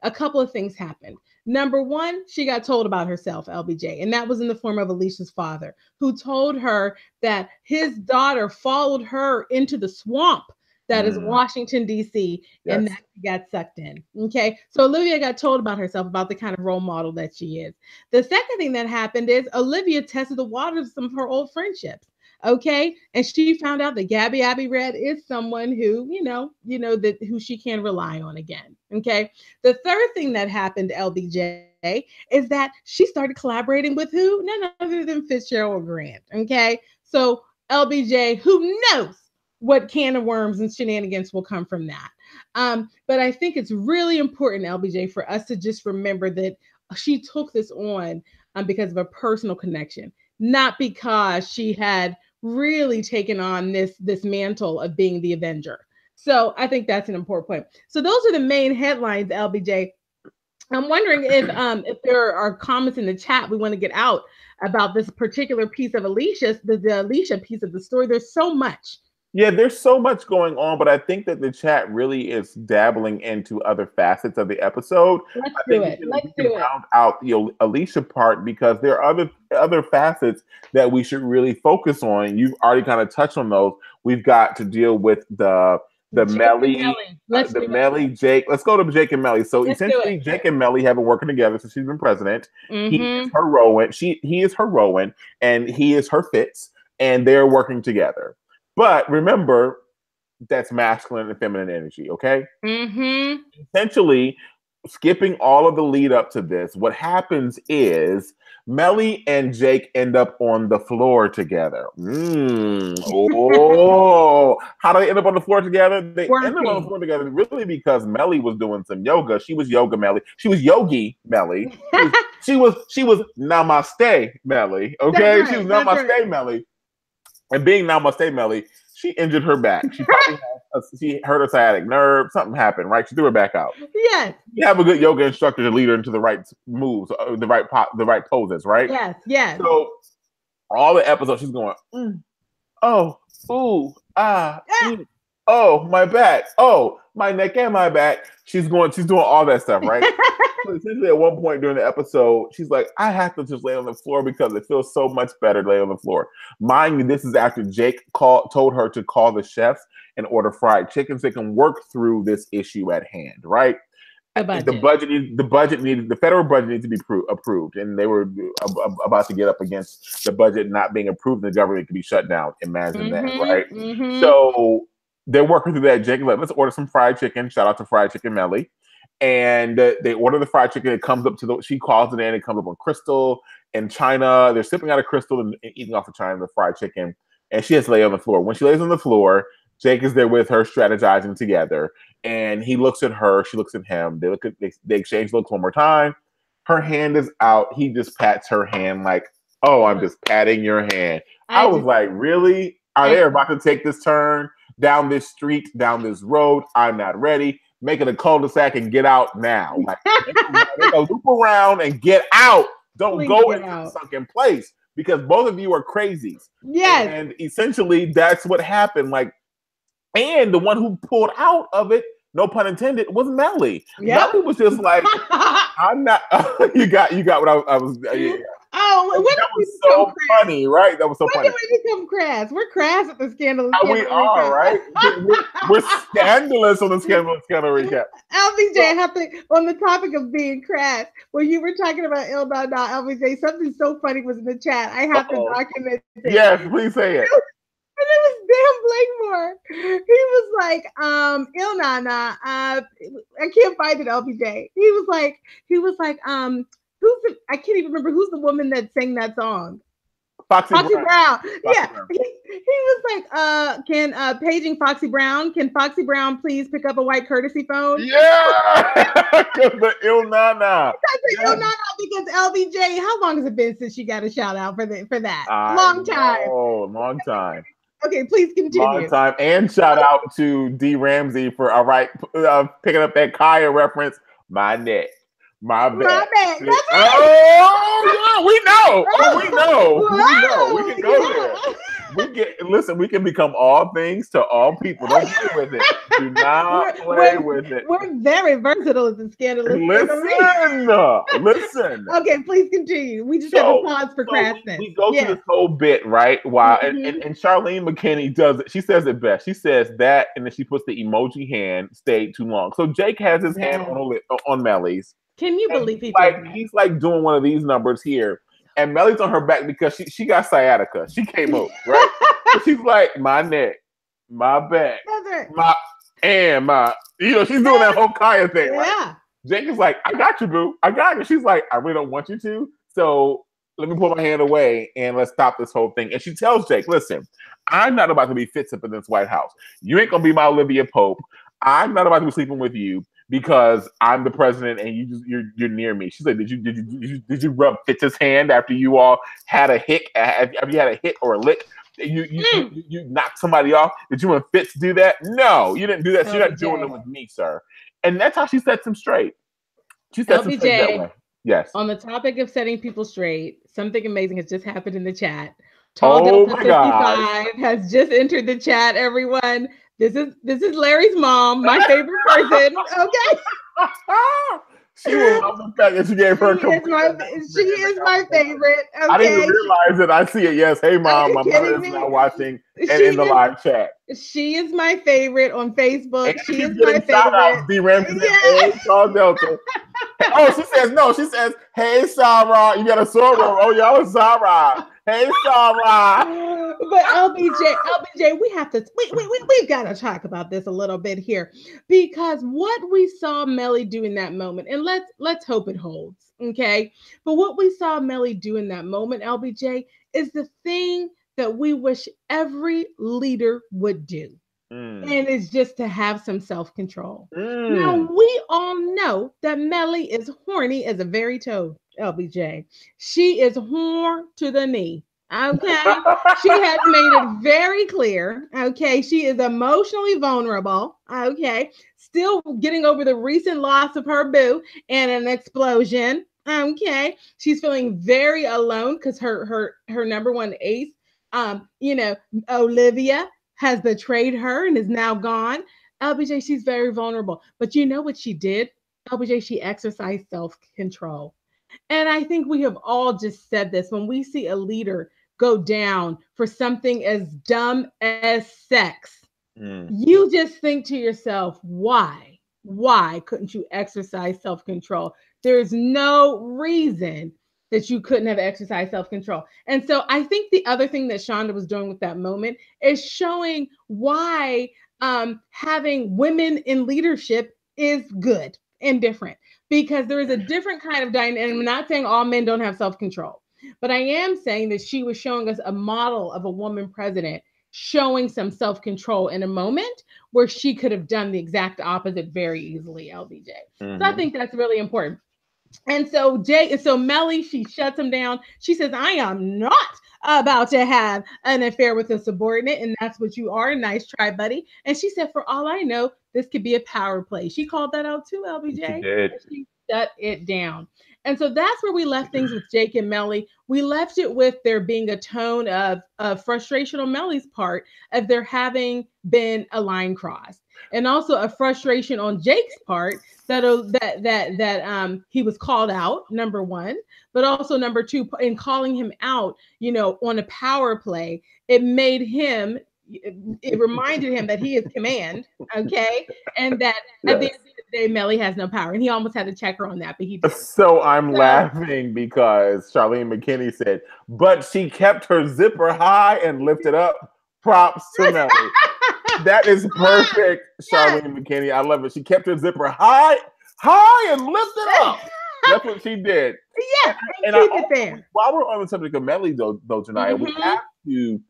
A couple of things happened. Number one, she got told about herself, LBJ, and that was in the form of Alicia's father, who told her that his daughter followed her into the swamp that is Washington, D.C., yes. And that she got sucked in. Okay, so Olivia got told about herself, about the kind of role model that she is. The second thing that happened is Olivia tested the waters of some of her old friendships. Okay, and she found out that Gabby Abbey Red is someone who, who she can rely on again. Okay, the third thing that happened, LBJ, is that she started collaborating with who? None other than Fitzgerald Grant. Okay, so LBJ, who knows what can of worms and shenanigans will come from that. But I think it's really important, LBJ, for us to just remember that she took this on because of a personal connection, not because she had really taken on this mantle of being the Avenger. So I think that's an important point. So those are the main headlines, LBJ. I'm wondering if there are comments in the chat we want to get out about this particular piece of Alicia's, the Alicia piece of the story. There's so much. Yeah, there's so much going on, but I think that the chat really is dabbling into other facets of the episode. Let's do it. Let's do it. Round out the Alicia part because there are other facets that we should really focus on. You've already kind of touched on those. We've got to deal with the Mellie, Mellie, Jake. Let's go to Jake and Mellie. So essentially, Jake and Mellie have been working together since she's been president. He is her Rowan. He is her Rowan, and he is her Fitz, and they're working together. But remember, that's masculine and feminine energy, okay? Essentially, skipping all of the lead up to this, what happens is Mellie and Jake end up on the floor together. Oh, how do they end up on the floor together? They end up on the floor together really because Mellie was doing some yoga. She was yoga Mellie. She was yogi Mellie. She was namaste Mellie. Okay, right, she was namaste right. Mellie. And being namaste Mellie, she injured her back. She probably she hurt her sciatic nerve. Something happened, right? She threw her back out. Yes. You have a good yoga instructor to lead her into the right moves, the right poses, right? Yes, yes. So all the episodes, she's going, oh, ooh, oh, my back, oh, my neck and my back. She's doing all that stuff, right? So essentially, at one point during the episode, she's like, I have to just lay on the floor because it feels so much better to lay on the floor. Mind you, this is after Jake told her to call the chefs and order fried chicken so they can work through this issue at hand, right? The federal budget needs to be approved, and they were about to get up against the budget not being approved, and the government could be shut down. Imagine that, right? So they're working through that. Jake, let's order some fried chicken. Shout out to Fried Chicken Mellie. and they order the fried chicken. It comes up she calls it in. It comes up on Crystal and China. They're sipping out of Crystal and eating off of China the fried chicken. And she has to lay on the floor. When she lays on the floor, Jake is there with her, strategizing together. And he looks at her. She looks at him. They exchange looks one more time. Her hand is out. He just pats her hand like, "Oh, I'm just patting your hand." I was like, really? Are they about to take this turn down this street, down this road? I'm not ready. Make it a cul-de-sac and get out now. Like, make a loop around and get out. Don't go into the sunken place, because both of you are crazies. Yes. And essentially, that's what happened. Like, and the one who pulled out of it, no pun intended, was Mellie. Yep. Mellie was just like, I'm not. You got what I was. Yeah. Oh, that was so funny, right? That was so funny. When did we become crass? We're crass at the Scandalous. We are, right? We're scandalous on the Scandal recap. LBJ, I have to, on the topic of being crass, when you were talking about Il Na Na, LBJ, something so funny was in the chat. I have to document it. Yes, please say it. And it was Dan Blakemore. He was like, Il Na Na, I can't find it, LBJ. He was like, I can't even remember who's the woman that sang that song. Foxy Brown. Yeah. Brown. He was like, can paging Foxy Brown, can Foxy Brown please pick up a white courtesy phone? Yeah. The Il Na Na. Il Na Na, because LBJ, how long has it been since she got a shout out for that? Long time. Oh, long time. Okay, please continue. Long time. And shout out to D. Ramsey for picking up that Kaya reference. My neck. My bad. That's right. Oh, yeah, we know. We can go there. We can become all things to all people. Don't play with it. Do not play with it. We're very versatile as the Scandalous. Listen. Okay, please continue. We just have a pause for crassness. We go through this whole bit, right? Wow. And Charlene McKinney does it. She says it best. She says that, and then she puts the emoji hand, stayed too long. So Jake has his hand on Mellie's. Can you believe he's like doing one of these numbers here, and Mellie's on her back because she got sciatica. She came up, right? So she's like, my neck, my back, my she's doing that whole Kaya thing, right? Yeah. Jake is like, I got you, boo. I got you. She's like, I really don't want you to. So let me pull my hand away and let's stop this whole thing. And she tells Jake, listen, I'm not about to be fits up in this White House. You ain't gonna be my Olivia Pope. I'm not about to be sleeping with you because I'm the president and you're near me. She's like, did you rub Fitz's hand after you all had a hick? Have you had a hit or a lick? You knocked somebody off? Did you and Fitz do that? No, you didn't do that. So you're not doing it with me, sir. And that's how she sets him straight. She sets him straight that way. Yes. On the topic of setting people straight, something amazing has just happened in the chat. Tall Delta 55 has just entered the chat, everyone. This is Larry's mom, my favorite person. Okay. She will love the fact that you gave her. She is my favorite. Okay. I didn't even realize it. I see it. Yes. Hey, mom. My mother is now watching and in the live chat. She is my favorite on Facebook. And she is my favorite. D. Ramsey. Hey, Tall Delta. Oh, she says no. She says, "Hey, Sarah, you got a sorrow." Oh, y'all, Sarah. Hey, Sarah. But LBJ, we've got to talk about this a little bit here, because what we saw Mellie do in that moment, and let's hope it holds, okay? But what we saw Mellie do in that moment, LBJ, is the thing that we wish every leader would do. And it's just to have some self-control. Now, we all know that Mellie is horny as a very toad, LBJ. She is horn to the knee. Okay. She has made it very clear. Okay. She is emotionally vulnerable. Okay. Still getting over the recent loss of her boo and an explosion. Okay. She's feeling very alone because her number one ace, Olivia, has betrayed her and is now gone. LBJ, she's very vulnerable. But you know what she did? LBJ, she exercised self-control. And I think we have all just said this. When we see a leader go down for something as dumb as sex, you just think to yourself, why? Why couldn't you exercise self-control? There's no reason that you couldn't have exercised self-control. And so I think the other thing that Shonda was doing with that moment is showing why having women in leadership is good. indifferent because there is a different kind of dynamic. And I'm not saying all men don't have self-control, but I am saying that she was showing us a model of a woman president showing some self-control in a moment where she could have done the exact opposite very easily, LBJ. Mm-hmm. So I think that's really important. And so Mellie, she shuts him down. She says, I am not about to have an affair with a subordinate, and that's what you are. Nice try, buddy. And she said, for all I know, this could be a power play. She called that out too, LBJ. She did. She shut it down. And so that's where we left things with Jake and Mellie. We left it with there being a tone of frustration on Mellie's part of there having been a line crossed, and also a frustration on Jake's part that he was called out, number one, but also number two, in calling him out, on a power play, it made him. It reminded him that he is command, okay, and that at the end of the day, Mellie has no power, and he almost had to check her on that, but he did. So I'm laughing because Charlene McKinney said, "But she kept her zipper high and lifted up." Props to Mellie. That is perfect, Charlene McKinney. I love it. She kept her zipper high and lifted up. That's what she did. Yeah, and keep it there. While we're on the subject of Mellie, though tonight, we have to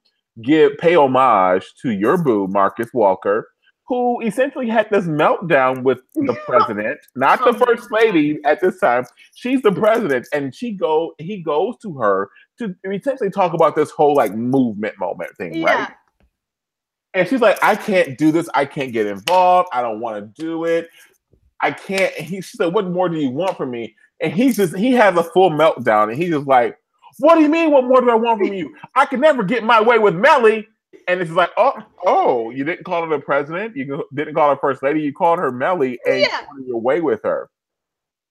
pay homage to your boo, Marcus Walker, who essentially had this meltdown with the president, not the first lady at this time. She's the president, and he goes to her to essentially talk about this whole movement moment thing, right? And she's like, I can't do this. I can't get involved. I don't want to do it. I can't. She said, what more do you want from me? And he has a full meltdown, and he's just like, what do you mean? What more do I want from you? I can never get my way with Mellie. And it's like, oh, you didn't call her the president. You didn't call her first lady. You called her Mellie, and you wanted your way with her.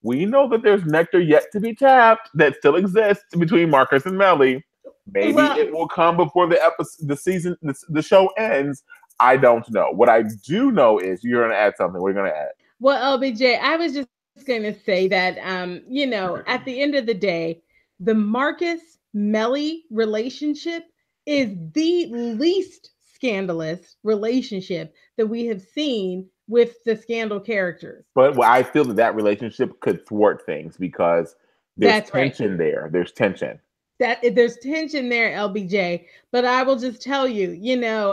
We know that there's nectar yet to be tapped that still exists between Marcus and Mellie. Maybe it will come before the show ends. I don't know. What I do know is you're going to add something. What are you going to add? Well, LBJ, I was just going to say that, at the end of the day, the Marcus-Mellie relationship is the least scandalous relationship that we have seen with the Scandal characters. But I feel that relationship could thwart things because there's tension there. There's tension. There's tension there, LBJ. But I will just tell you,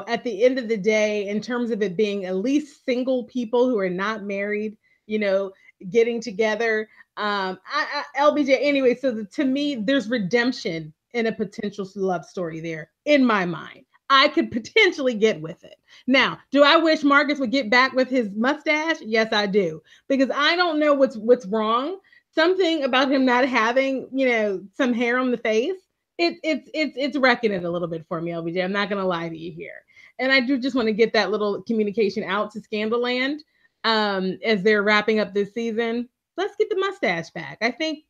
at the end of the day, in terms of it being at least single people who are not married, getting together, LBJ. Anyway, so to me, there's redemption in a potential love story there, in my mind. I could potentially get with it. Now, do I wish Marcus would get back with his mustache? Yes, I do. Because I don't know what's wrong. Something about him not having, some hair on the face, it's wrecking it a little bit for me, LBJ. I'm not going to lie to you here. And I do just want to get that little communication out to Scandalland as they're wrapping up this season. Let's get the mustache back. I think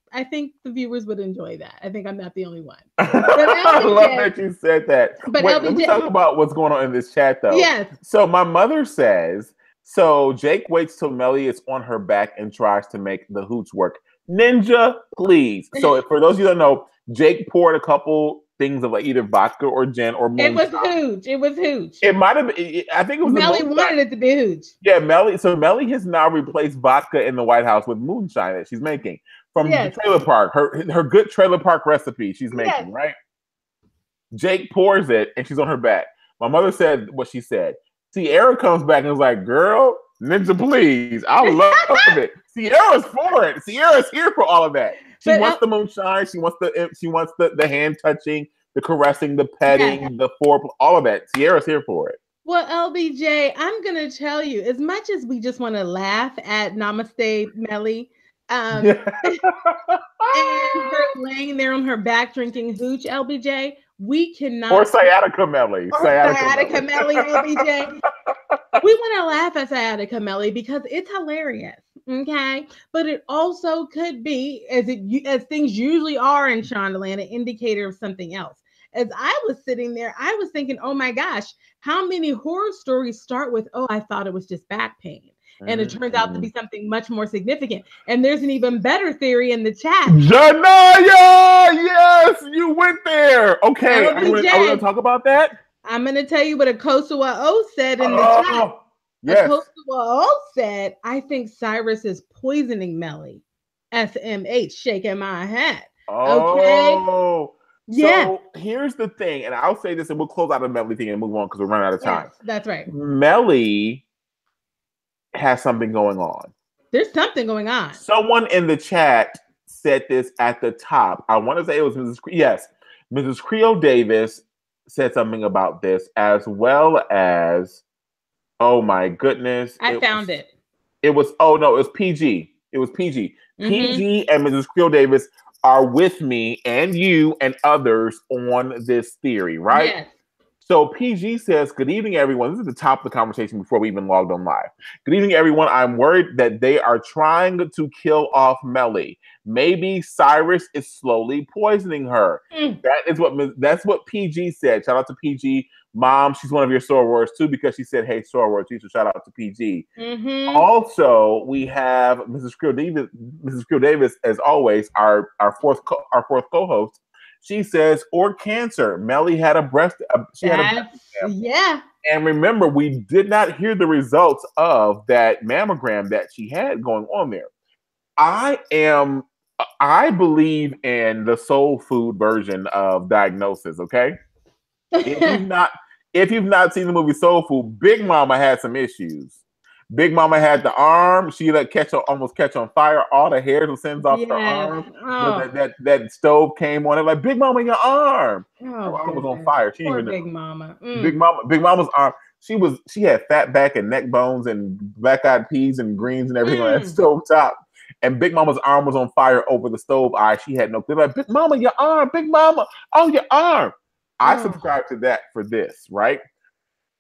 the viewers would enjoy that. I think I'm not the only one. I love that you said that. But wait, let me talk about what's going on in this chat, though. Yes. So my mother says, so Jake waits till Mellie is on her back and tries to make the hooch work. Ninja, please. So for those of you that know, Jake poured a couple things of either vodka or gin or moonshine. It was hooch. It might have been. I think it was. Mellie wanted it to be hooch. Yeah, Mellie. So Mellie has now replaced vodka in the White House with moonshine that she's making from the trailer park. Her good trailer park recipe she's making, right? Jake pours it and she's on her back. My mother said what she said. Sierra comes back and was like, "Girl, Ninja, please, I love it." Sierra's for it. Sierra's here for all of that. She wants the moonshine. She wants the hand touching, the caressing, the petting, the foreplay, all of that. Sierra's here for it. Well, LBJ, I'm gonna tell you, as much as we just want to laugh at Namaste Mellie, and her laying there on her back drinking hooch, LBJ, we cannot. Or sciatica Mellie. Sciatica Mellie, LBJ. We want to laugh at sciatica Mellie because it's hilarious. Okay, but it also could be, as things usually are in Shondaland, an indicator of something else. As I was sitting there, I was thinking, oh my gosh, how many horror stories start with, oh, I thought it was just back pain. And it turns out to be something much more significant. And there's an even better theory in the chat. Janaya! Yes, you went there. Okay, are we going to talk about that? I'm going to tell you what Akosawa O said in the chat. Yes. Akosawa O said, I think Cyrus is poisoning Mellie. SMH, shaking my head. Okay. Oh. Yeah. So here's the thing, and I'll say this, and we'll close out the Mellie thing and move on because we're running out of time. Yes, that's right. Mellie has something going on. There's something going on. Someone in the chat said this at the top. I want to say it was Mrs. Creo Davis said something about this, as well as, oh my goodness. I found it. It was PG. It was PG. Mm-hmm. PG and Mrs. Creo Davis are with me and you and others on this theory, right? Yes. So PG says, good evening, everyone. This is the top of the conversation before we even logged on live. Good evening, everyone. I'm worried that they are trying to kill off Mellie. Maybe Cyrus is slowly poisoning her. That's what PG said. Shout out to PG. Mom, she's one of your sorors too, because she said, hey, soror teacher, shout out to PG. Mm-hmm. Also, we have Mrs. Creo Davis, as always, our fourth co-host. She says, or cancer. Mellie had a breast. Yeah. And remember, we did not hear the results of that mammogram that she had going on there. I believe in the soul food version of diagnosis. Okay. If you've not seen the movie Soul Food, Big Mama had some issues. Big Mama had the arm. She almost catch on fire. All the hairs and sins off her arm. Oh. That stove came on it. Like, Big Mama, your arm. Her arm was on fire. She Poor even Big Mama. Big Mama's arm. She had fat back and neck bones and black-eyed peas and greens and everything on that stove top. And Big Mama's arm was on fire over the stove eye. She had no clue. Like, Big Mama, your arm. Big Mama, oh, your arm. I subscribe to that for this, right?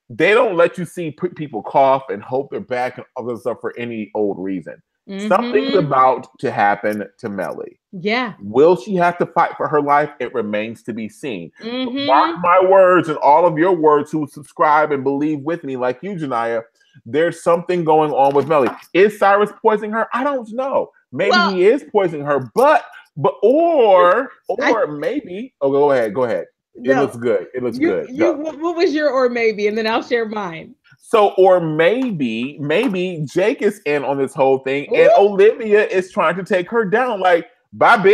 They don't let you see people cough and hope they're back and other stuff for any old reason. Mm-hmm. Something's about to happen to Mellie. Yeah. Will she have to fight for her life? It remains to be seen. Mm-hmm. Mark my words and all of your words who subscribe and believe with me, like you, Janiyah, there's something going on with Mellie. Is Cyrus poisoning her? I don't know. Maybe he is poisoning her, or maybe. Oh, go ahead. It looks good. What was your or maybe? And then I'll share mine. So, or maybe Jake is in on this whole thing, and Olivia is trying to take her down. Like, I'm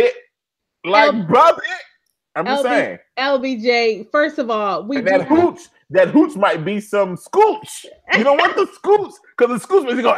just saying. LBJ, first of all, that hooch might be some scooch. You don't want the scooch, because the scooch makes you go,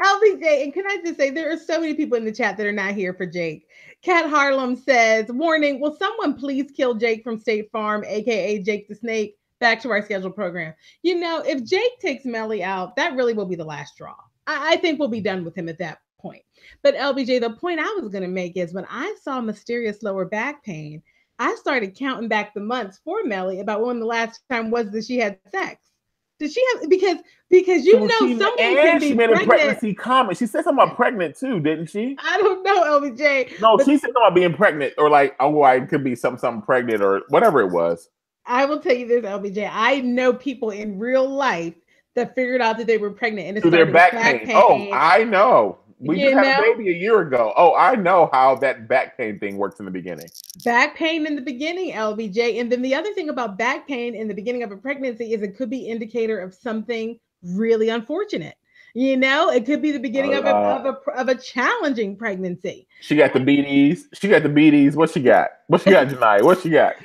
LBJ, and can I just say, there are so many people in the chat that are not here for Jake. Kat Harlem says, warning, will someone please kill Jake from State Farm, aka Jake the Snake? Back to our scheduled program. You know, if Jake takes Mellie out, that really will be the last straw. I think we'll be done with him at that point. But LBJ, the point I was going to make is when I saw mysterious lower back pain, I started counting back the months for Mellie about when the last time was that she had sex. Did she have, because someone can be she made pregnant. A pregnancy comment. She said something about pregnant too, didn't she? I don't know, LBJ. No, she said something about being pregnant, or like, it could be something pregnant or whatever it was. I will tell you this, LBJ. I know people in real life that figured out that they were pregnant and it started their back pain. Oh, I know. We just had a baby a year ago. Oh, I know how that back pain thing works in the beginning. Back pain in the beginning, LBJ. And then the other thing about back pain in the beginning of a pregnancy is it could be indicator of something really unfortunate. You know, it could be the beginning of a challenging pregnancy. She got the BDs. What she got? Janiyah? What she got?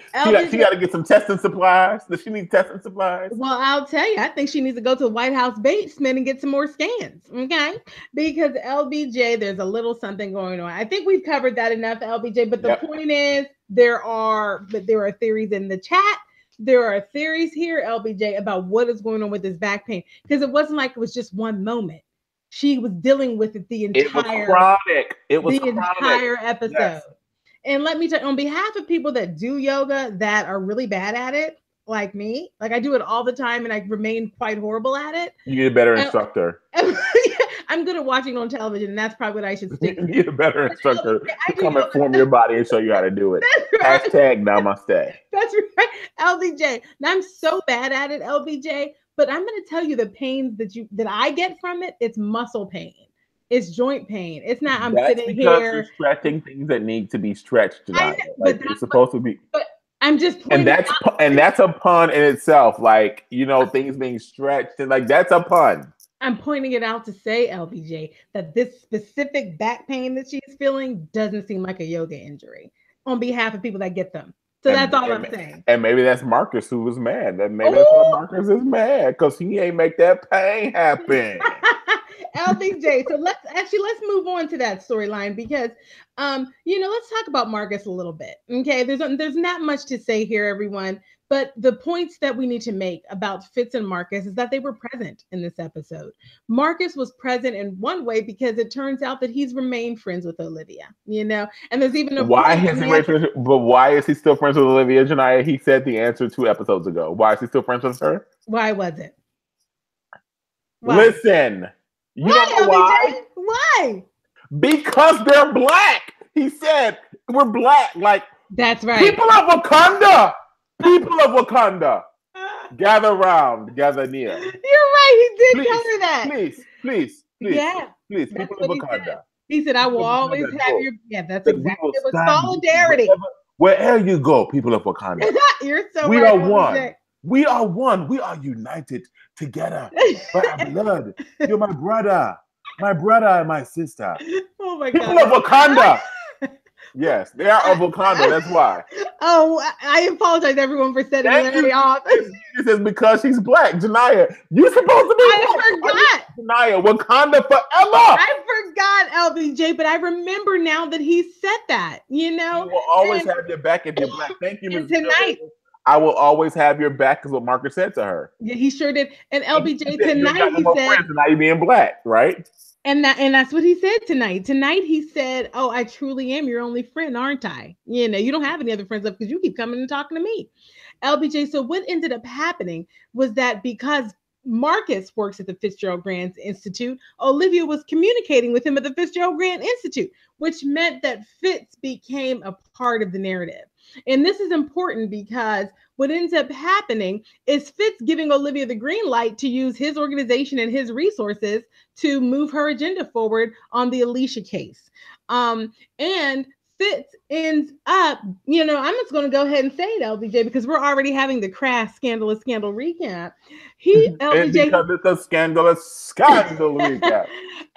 She got to get some testing supplies. Does she need testing supplies? Well, I'll tell you, I think she needs to go to the White House basement and get some more scans. Okay, because LBJ, there's a little something going on. I think we've covered that enough, LBJ. But the point is, there are theories in the chat. There are theories here, LBJ, about what is going on with this back pain. Because it wasn't like it was just one moment. She was dealing with it the entire entire episode. Yes. And let me tell you, on behalf of people that do yoga that are really bad at it, like me, like I do it all the time and I remain quite horrible at it. You need a better instructor. I'm good at watching on television, and that's probably what I should stick to. You need a better instructor to come and form your body and show you how to do it. That's right. #namaste. That's right, LBJ. Now I'm so bad at it, LBJ, but I'm going to tell you the pains that I get from it. It's muscle pain. It's joint pain. It's not. I'm sitting here. You're stretching things that need to be stretched. Like it's supposed to be. But I'm just and that's a pun in itself. Like, you know, things being stretched and like that's a pun. I'm pointing it out to say, LBJ, that this specific back pain that she's feeling doesn't seem like a yoga injury on behalf of people that get them. So that's all I'm saying. And maybe that's Marcus who was mad. Maybe that's why Marcus is mad, because he ain't make that pain happen. LBJ. So let's move on to that storyline because let's talk about Marcus a little bit. Okay, there's not much to say here, everyone. But the points that we need to make about Fitz and Marcus is that they were present in this episode. Marcus was present in one way because it turns out that he's remained friends with Olivia, and there's even a why is he still friends with Olivia, Janiyah? He said the answer 2 episodes ago. Why is he still friends with her? Why was it? Why? Listen, you don't know why? Why? Because they're black. He said we're black. Like, that's right. People of Wakanda. People of Wakanda, gather round, gather near. You're right. He did cover that. Please. Yeah. Please, people of Wakanda. He said, I will always have your... Yeah, that's exactly... It was solidarity. Wherever you go, people of Wakanda. You're so we right. Are one. We are one. We are united together by our blood. You're my brother and my sister. Oh, my God. People of Wakanda. Yes, they are of Wakanda. That's why. Oh, I apologize, everyone, for setting Mellie off. This is because she's black, Janiyah. You're supposed to be. I forgot, Janiyah. Wakanda forever. I forgot, LBJ, but I remember now that he said that. You will always have your back if you're black. Thank you, Ms. Tonight. I will always have your back, is what Marcus said to her. Yeah, he sure did. And LBJ tonight he said, "Now you being black, right?" And that's what he said tonight. Tonight he said, "Oh, I truly am your only friend, aren't I? You don't have any other friends left because you keep coming and talking to me." LBJ, so what ended up happening was that because Marcus works at the Fitzgerald Grant Institute, Olivia was communicating with him at the Fitzgerald Grant Institute, which meant that Fitz became a part of the narrative. And this is important because what ends up happening is Fitz giving Olivia the green light to use his organization and his resources to move her agenda forward on the Alicia case. And Fitz ends up, I'm just going to go ahead and say it, LBJ, because we're already having the crass scandalous scandal recap. LBJ, because it's a scandalous scandal recap.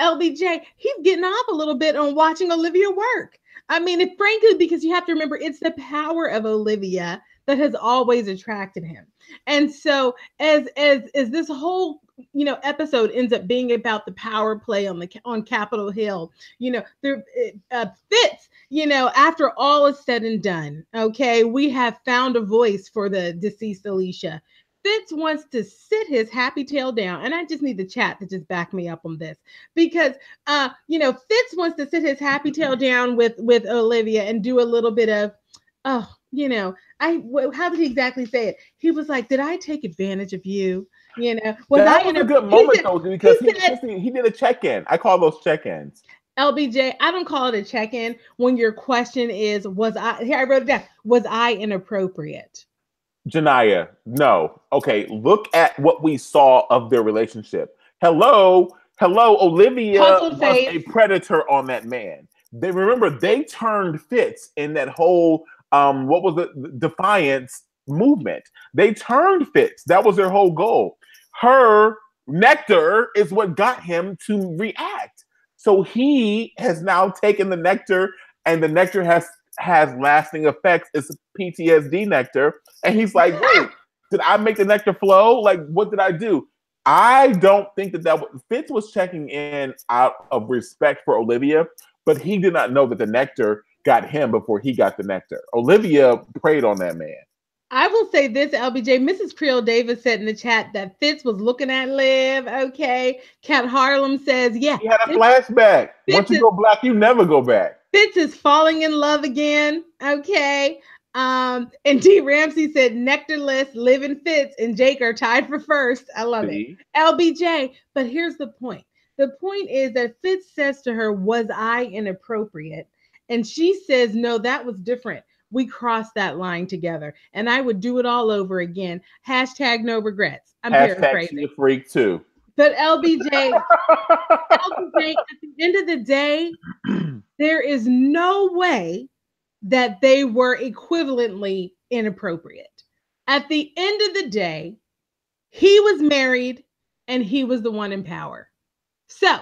LBJ, he's getting off a little bit on watching Olivia work. I mean, frankly, because you have to remember, it's the power of Olivia that has always attracted him. And so as this whole episode ends up being about the power play on Capitol Hill, Fitz, after all is said and done, okay, we have found a voice for the deceased Alicia. Fitz wants to sit his happy tail down, and I just need the chat to just back me up on this because, Fitz wants to sit his happy tail down with Olivia and do a little bit of, how did he exactly say it? He was like, "Did I take advantage of you?" That was a good moment though, because he did a check-in. I call those check-ins. LBJ, I don't call it a check-in when your question is, I wrote it down, was I inappropriate? Janiyah, no. Okay, look at what we saw of their relationship. Hello, Olivia was a predator on that man. They turned Fitz in that whole what was the Defiance movement. They turned Fitz. That was their whole goal. Her nectar is what got him to react. So he has now taken the nectar, and the nectar has lasting effects. It's PTSD nectar. And he's like, wait, did I make the nectar flow? Like, what did I do? I don't think that Fitz was checking in out of respect for Olivia, but he did not know that the nectar got him before he got the nectar. Olivia preyed on that man. I will say this, LBJ. Mrs. Creole Davis said in the chat that Fitz was looking at Liv. Okay. Cat Harlem says, yeah. He had a flashback. Once you go black, you never go back. Fitz is falling in love again. Okay. And D. Ramsey said, nectarless, Liv and Fitz and Jake are tied for first. I love it. LBJ. But here's the point. The point is that Fitz says to her, was I inappropriate? And she says, no, that was different. We crossed that line together, and I would do it all over again. Hashtag no regrets. I'm paraphrasing. She a freak too. But LBJ, at the end of the day, there is no way that they were equivalently inappropriate. At the end of the day, he was married and he was the one in power. So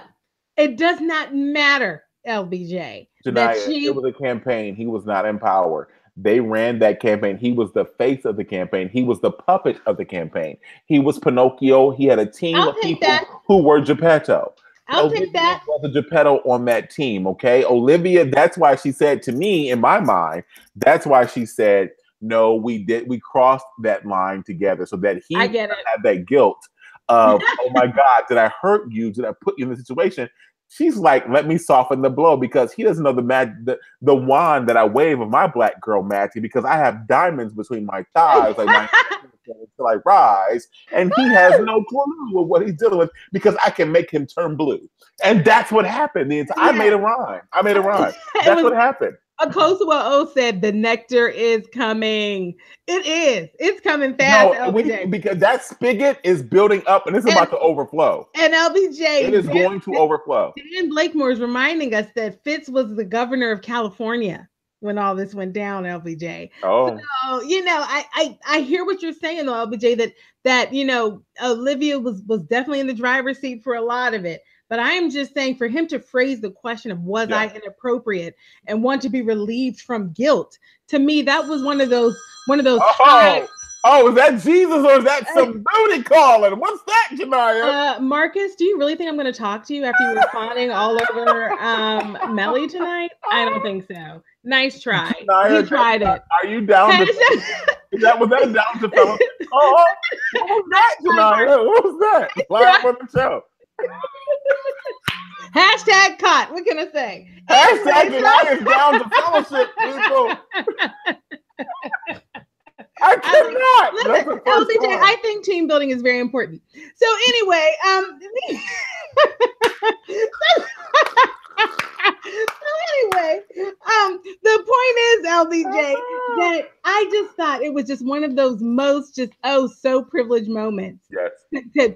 it does not matter, LBJ, that Janiyah, it was a campaign. He was not in power. They ran that campaign. He was the face of the campaign. He was the puppet of the campaign. He was Pinocchio. He had a team of people who were Geppetto. I'll take that. Was a Geppetto on that team, okay? Olivia, that's why she said to me, in my mind, that's why she said, no, we crossed that line together so that he had that guilt of, oh my God, did I hurt you? Did I put you in the situation? She's like, let me soften the blow, because he doesn't know the wand that I wave of my black girl magic, because I have diamonds between my thighs, like my until I rise, and he has no clue of what he's dealing with, because I can make him turn blue, and that's what happened. I made a rhyme. That's what happened. Akosuo said the nectar is coming. It is. It's coming fast. No, because that spigot is building up and it's about to overflow. And LBJ, it is going to overflow. Dan Blakemore is reminding us that Fitz was the governor of California when all this went down, LBJ. Oh, so, I hear what you're saying, though, LBJ, that Olivia was definitely in the driver's seat for a lot of it. But I'm just saying, for him to phrase the question of was I inappropriate and want to be relieved from guilt, to me, that was one of those. Oh, is that Jesus or is that some booty calling? What's that, Janiyah? Marcus, do you really think I'm going to talk to you after you were fawning all over Mellie tonight? I don't think so. Nice try. Janiyah, you tried it. Are you down to? was that a down to fellowship? Oh, what was that, Janiyah? What was that? Live on the show. Hashtag caught. What can I say? Hashtag Janiyah is down to fellowship, people. I cannot. Listen, LBJ, I think team building is very important. So anyway, the point is, LBJ, that I just thought it was just one of those most so privileged moments. Yes.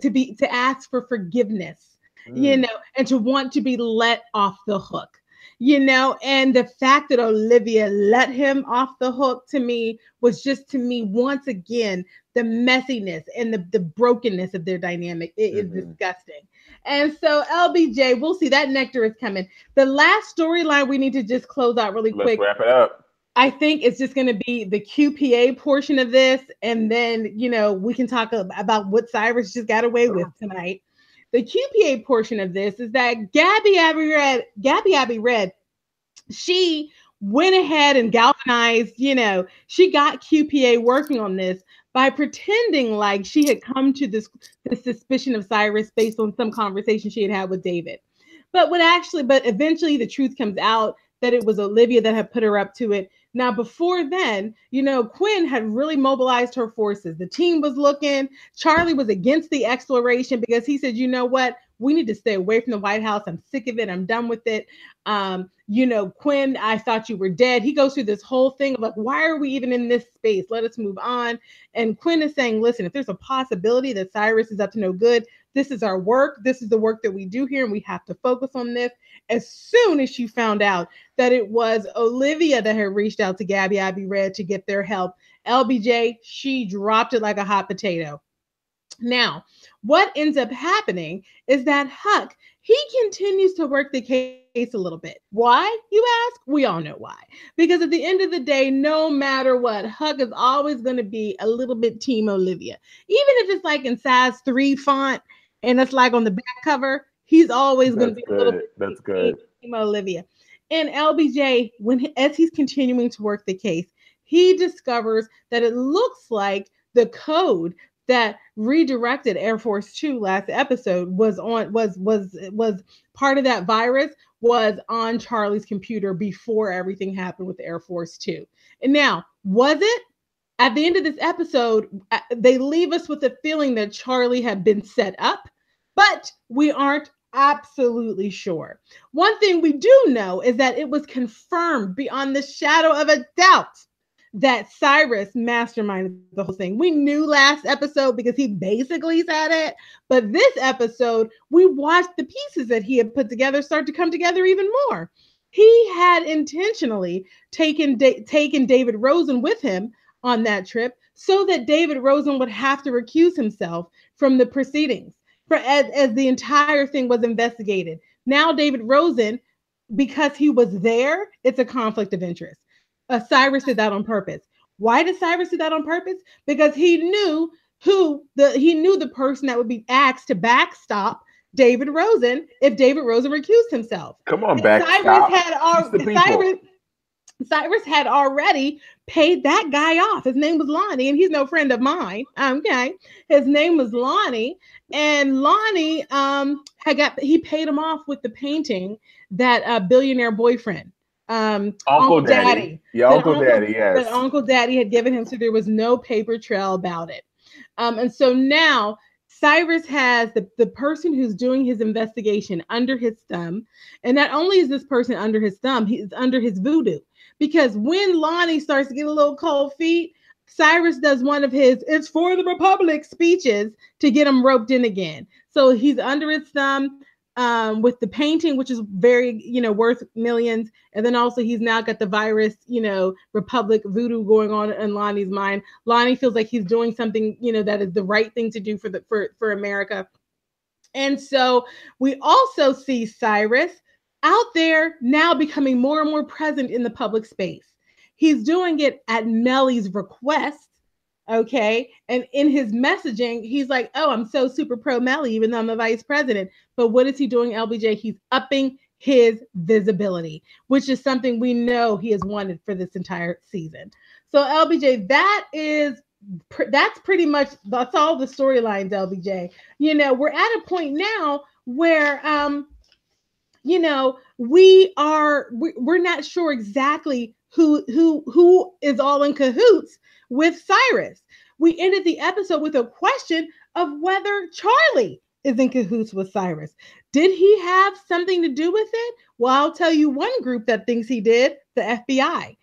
To ask for forgiveness, and to want to be let off the hook. And the fact that Olivia let him off the hook, to me, was just, once again, the messiness and the brokenness of their dynamic. It is disgusting. And so, LBJ, we'll see. That nectar is coming. The last storyline we need to just close out really quick. Let's wrap it up. I think it's just going to be the QPA portion of this. And then, we can talk about what Cyrus just got away with tonight. The QPA portion of this is that Gabby Abby Red, she went ahead and galvanized, she got QPA working on this by pretending like she had come to this suspicion of Cyrus based on some conversation she had with David. But eventually the truth comes out that it was Olivia that had put her up to it. Now, before then, Quinn had really mobilized her forces. The team was looking. Charlie was against the exploration because he said, you know what? We need to stay away from the White House. I'm sick of it. I'm done with it. Quinn, I thought you were dead. He goes through this whole thing of like, why are we even in this space? Let us move on. And Quinn is saying, listen, if there's a possibility that Cyrus is up to no good, this is our work. This is the work that we do here, and we have to focus on this. As soon as she found out that it was Olivia that had reached out to Gabby Abby Red to get their help, LBJ, she dropped it like a hot potato. Now, what ends up happening is that Huck, he continues to work the case a little bit. Why, you ask? We all know why. Because at the end of the day, no matter what, Huck is always going to be a little bit Team Olivia. Even if it's like in size 3 font and it's like on the back cover, he's always going to be a little bit Team Olivia. And LBJ, as he's continuing to work the case, he discovers that it looks like the code that redirected Air Force 2 last episode was part of that virus was on Charlie's computer before everything happened with Air Force 2. And now, was it? At the end of this episode, they leave us with a feeling that Charlie had been set up, but we aren't absolutely sure. One thing we do know is that it was confirmed beyond the shadow of a doubt that Cyrus masterminded the whole thing. We knew last episode because he basically said it, but this episode, we watched the pieces that he had put together start to come together even more. He had intentionally taken David Rosen with him on that trip so that David Rosen would have to recuse himself from the proceedings. as the entire thing was investigated. Now David Rosen, because he was there, it's a conflict of interest. Cyrus did that on purpose. Why did Cyrus do that on purpose? Because he knew the person that would be asked to backstop David Rosen if David Rosen recused himself. Come on, backstop. Cyrus had already paid that guy off. His name was Lonnie, and he's no friend of mine. Okay, his name was Lonnie, and Lonnie he paid him off with the painting that billionaire boyfriend, Uncle Daddy. Yeah, Uncle Daddy. Yes, that Uncle Daddy had given him, so there was no paper trail about it. And so now Cyrus has the person who's doing his investigation under his thumb, and not only is this person under his thumb, he's under his voodoo. Because when Lonnie starts to get a little cold feet, Cyrus does one of his "It's for the Republic" speeches to get him roped in again. So he's under his thumb with the painting, which is very, worth millions. And then also he's now got the virus, Republic voodoo going on in Lonnie's mind. Lonnie feels like he's doing something, that is the right thing to do for America. And so we also see Cyrus out there now becoming more and more present in the public space. He's doing it at Mellie's request, okay? And in his messaging, he's like, oh, I'm so super pro Mellie, even though I'm the vice president. But what is he doing, LBJ? He's upping his visibility, which is something we know he has wanted for this entire season. So LBJ, that's pretty much, that's all the storylines, LBJ. We're at a point now where, we're not sure exactly who is all in cahoots with Cyrus. We ended the episode with a question of whether Charlie is in cahoots with Cyrus. Did he have something to do with it? Well, I'll tell you one group that thinks he did, the FBI.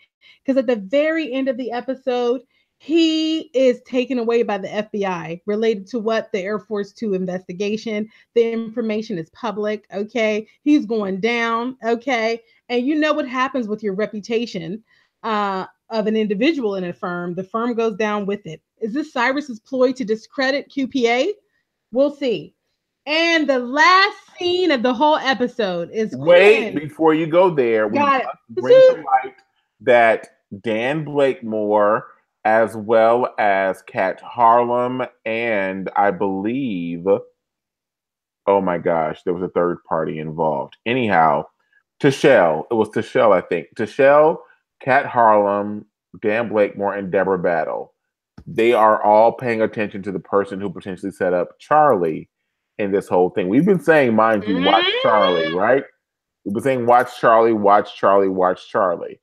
Because at the very end of the episode, he is taken away by the FBI related to what the Air Force 2 investigation. The information is public, okay? He's going down, okay? And you know what happens with your reputation of an individual in a firm. The firm goes down with it. Is this Cyrus's ploy to discredit QPA? We'll see. And the last scene of the whole episode is Wait, before you go there, we must bring to light that Dan Blakemore, as well as Kat Harlem, and I believe, oh my gosh, there was a third party involved. Anyhow, Tashelle, it was Tashelle, I think. Tashelle, Kat Harlem, Dan Blakemore, and Deborah Battle. They are all paying attention to the person who potentially set up Charlie in this whole thing. We've been saying, mind you, watch Charlie, right? We've been saying, watch Charlie, watch Charlie, watch Charlie.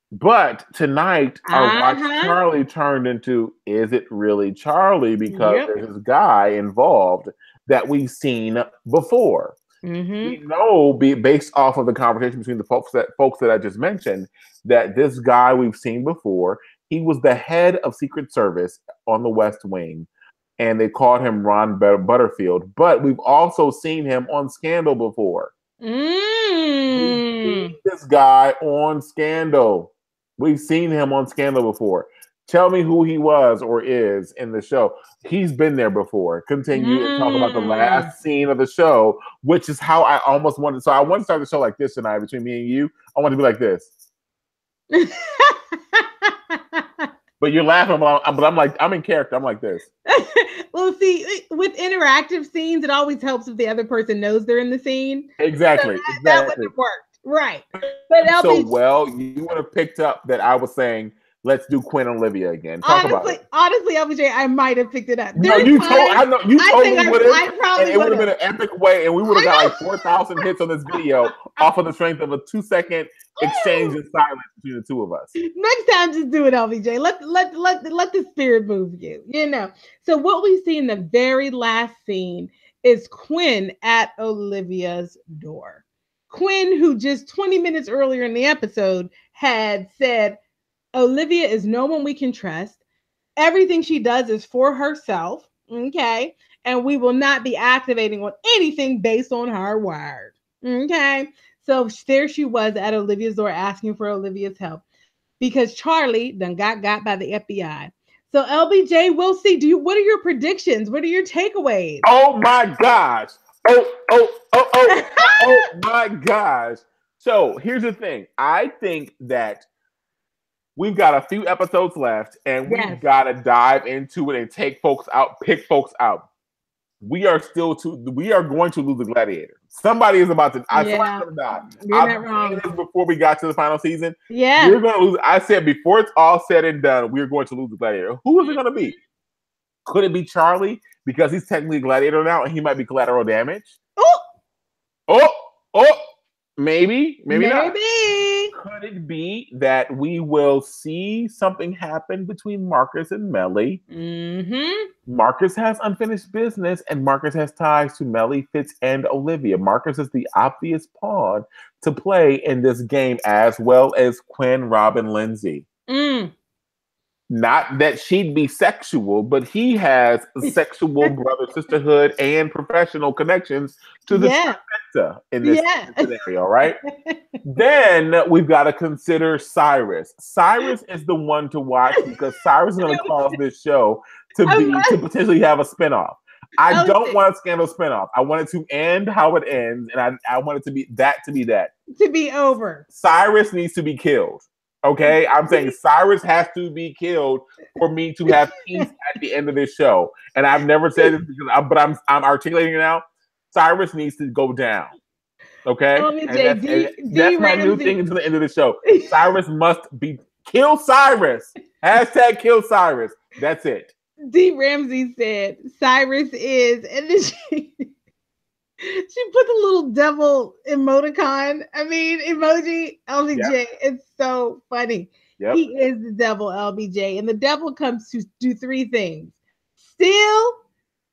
But tonight, our Watch Charlie turned into, is it really Charlie? Because there's this guy involved that we've seen before. We know, based off of the conversation between the folks that I just mentioned, that this guy we've seen before, he was the head of Secret Service on the West Wing, and they called him Ron Butterfield. But we've also seen him on Scandal before. We've seen this guy on Scandal. We've seen him on Scandal before. Tell me who he was or is in the show. He's been there before. Continue and talk about the last scene of the show, which is how I almost wanted. So I want to start the show like this tonight between me and you. I want to be like this. But you're laughing, but I'm in character. I'm like this. Well, see, with interactive scenes, it always helps if the other person knows they're in the scene. Exactly. So that would have worked. Right. But you would have picked up that I was saying, let's do Quinn Olivia again. Honestly, LBJ, I might have picked it up. No, you told me you would have, and it would have been an epic way, and we would have got like 4,000 hits on this video off of the strength of a 2-second exchange in silence between the two of us. Next time, just do it, LBJ. Let the spirit move you. So what we see in the very last scene is Quinn at Olivia's door. Quinn, who just 20 minutes earlier in the episode had said, Olivia is no one we can trust. Everything she does is for herself, okay? And we will not be activating on anything based on her word, okay? So there she was at Olivia's door asking for Olivia's help because Charlie done got by the FBI. So LBJ, we'll see. What are your predictions? What are your takeaways? Oh my gosh. Oh my gosh. So here's the thing. I think that we've got a few episodes left, and we've got to dive into it and take folks out, pick folks out. We are going to lose the Gladiators. Somebody is about to. Somebody's going to die. You're not wrong. Before we got to the final season, yeah, we're going to lose. I said before it's all said and done, we're going to lose the Gladiator. Who is it going to be? Could it be Charlie because he's technically a Gladiator now, and he might be collateral damage? Maybe not. Could it be that we will see something happen between Marcus and Mellie? Marcus has unfinished business, and Marcus has ties to Mellie, Fitz, and Olivia. Marcus is the obvious pawn to play in this game, as well as Quinn, Robin, Lindsay. Not that she'd be sexual, but he has sexual brother, sisterhood, and professional connections to the trifecta in this scenario, right? Then we've got to consider Cyrus. Cyrus is the one to watch because Cyrus is going to cause this show to potentially have a spinoff. I don't want a Scandal spinoff. I want it to end how it ends, and I want it to be that. To be over. Cyrus needs to be killed. Okay, I'm saying Cyrus has to be killed for me to have peace at the end of this show. And I've never said this but I'm articulating it now. Cyrus needs to go down. Okay, that's my new thing until the end of the show. Cyrus must be kill Cyrus. Hashtag kill Cyrus. That's it. D. Ramsey said Cyrus is, and then she put the little devil emoji. LBJ. It's so funny. Yep. He is the devil, LBJ. And the devil comes to do three things: steal,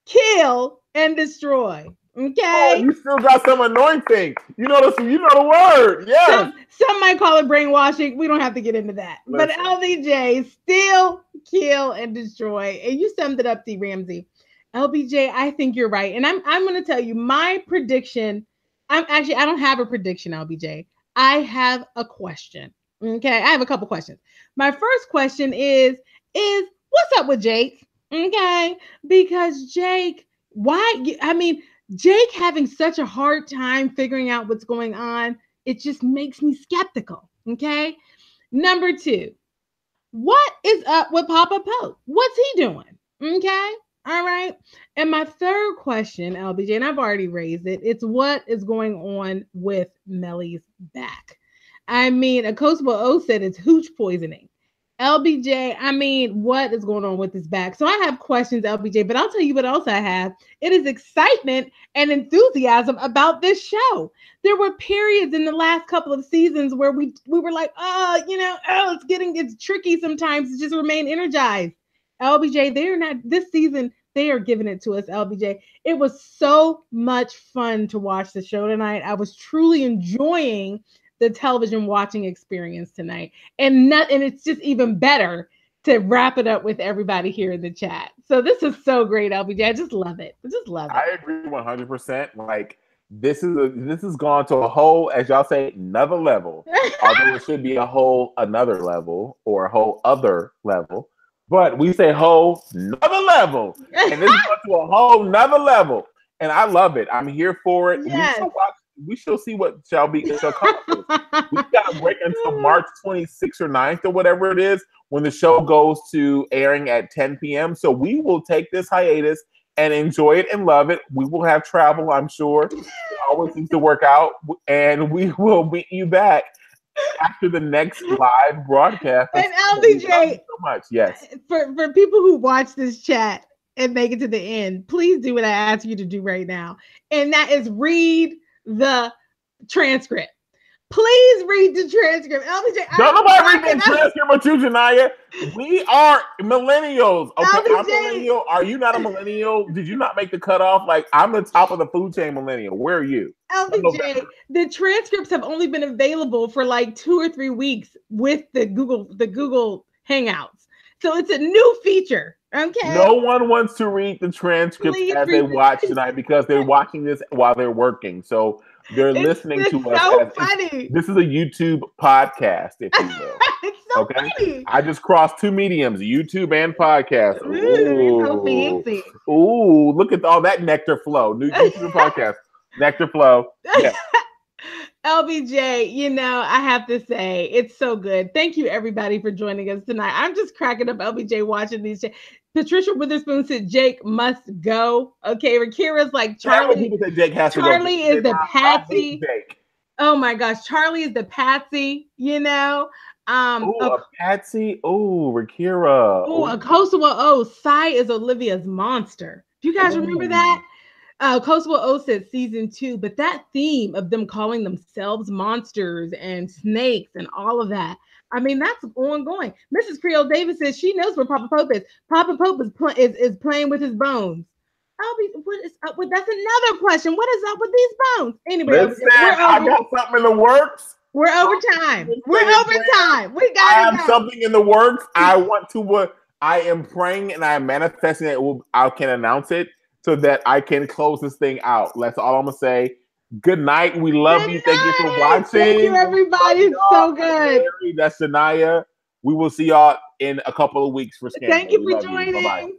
kill, and destroy. Okay. Oh, you still got some anointing. You know the word. Yeah. Some might call it brainwashing. We don't have to get into that. Listen. But LBJ, steal, kill, and destroy. And you summed it up, D. Ramsey. LBJ, I think you're right. And I'm going to tell you my prediction. I don't have a prediction, LBJ. I have a question. Okay. I have a couple questions. My first question is what's up with Jake? Okay. Because Jake having such a hard time figuring out what's going on, it just makes me skeptical. Okay. Number two, what is up with Papa Pope? What's he doing? Okay. All right. And my third question, LBJ, and I've already raised it, it's what is going on with Mellie's back. Akosbo O said it's hooch poisoning. LBJ, what is going on with his back? So I have questions, LBJ, but I'll tell you what else I have. It is excitement and enthusiasm about this show. There were periods in the last couple of seasons where we were like, it's tricky sometimes to just remain energized. LBJ, this season, they are giving it to us, LBJ. It was so much fun to watch the show tonight. I was truly enjoying the television watching experience tonight. And it's just even better to wrap it up with everybody here in the chat. So this is so great, LBJ. I just love it. I agree 100%. Like, this has gone to a whole, as y'all say, another level. Although it should be a whole another level or a whole other level. But we say whole nother level. And this is going to a whole nother level. And I love it. I'm here for it. Yes. We shall see what shall come. We've got to break until March 26th or 9th or whatever it is when the show goes to airing at 10 p.m. So we will take this hiatus and enjoy it and love it. We will have travel, I'm sure. It always seems to work out. And we will meet you back after the next live broadcast. And LBJ, so much. Yes. For people who watch this chat and make it to the end, please do what I ask you to do right now. And that is read the transcript. Please read the transcript. LBJ, don't nobody read the transcript but you, Janaya. We are millennials. Okay, LBJ. I'm millennial. Are you not a millennial? Did you not make the cutoff? Like, I'm the top of the food chain millennial. Where are you? LBJ, the transcripts have only been available for like 2 or 3 weeks with the Google Hangouts. So it's a new feature. Okay. No one wants to read the transcripts as they watch tonight because they're watching this while they're working. So They're listening to us. So funny. This is a YouTube podcast, if you will. It's so funny. I just crossed two mediums, YouTube and podcast. Ooh, so fancy. Ooh, look at all that nectar flow. New YouTube and podcast. Nectar flow. Yeah. LBJ, you know, I have to say, it's so good. Thank you, everybody, for joining us tonight. I'm just cracking up, LBJ, watching these. Patricia Witherspoon said Jake must go. Okay, Rakira's like Charlie. Jake has Charlie to go. is the patsy. Oh my gosh, Charlie is the patsy, you know. A patsy. Oh, Rakira. Oh, a Kosovo O. Sai is Olivia's monster. Do you guys remember that? Kosovo O said season 2, but that theme of them calling themselves monsters and snakes and all of that, I mean, that's ongoing. Mrs. Creole Davis says she knows where Papa Pope is. Papa Pope is playing with his bones. What is up with that's another question. What is up with these bones? Anyway, I got something in the works. We're over time. We're over time. We got. I have something in the works. I want to. I am praying and I am manifesting that I can announce it so that I can close this thing out. That's all I'm gonna say. Good night. We love you. Thank you for watching. Thank you, everybody. It's so good. That's Shania. We will see y'all in a couple of weeks for Scandalous. Thank you for joining. Bye-bye.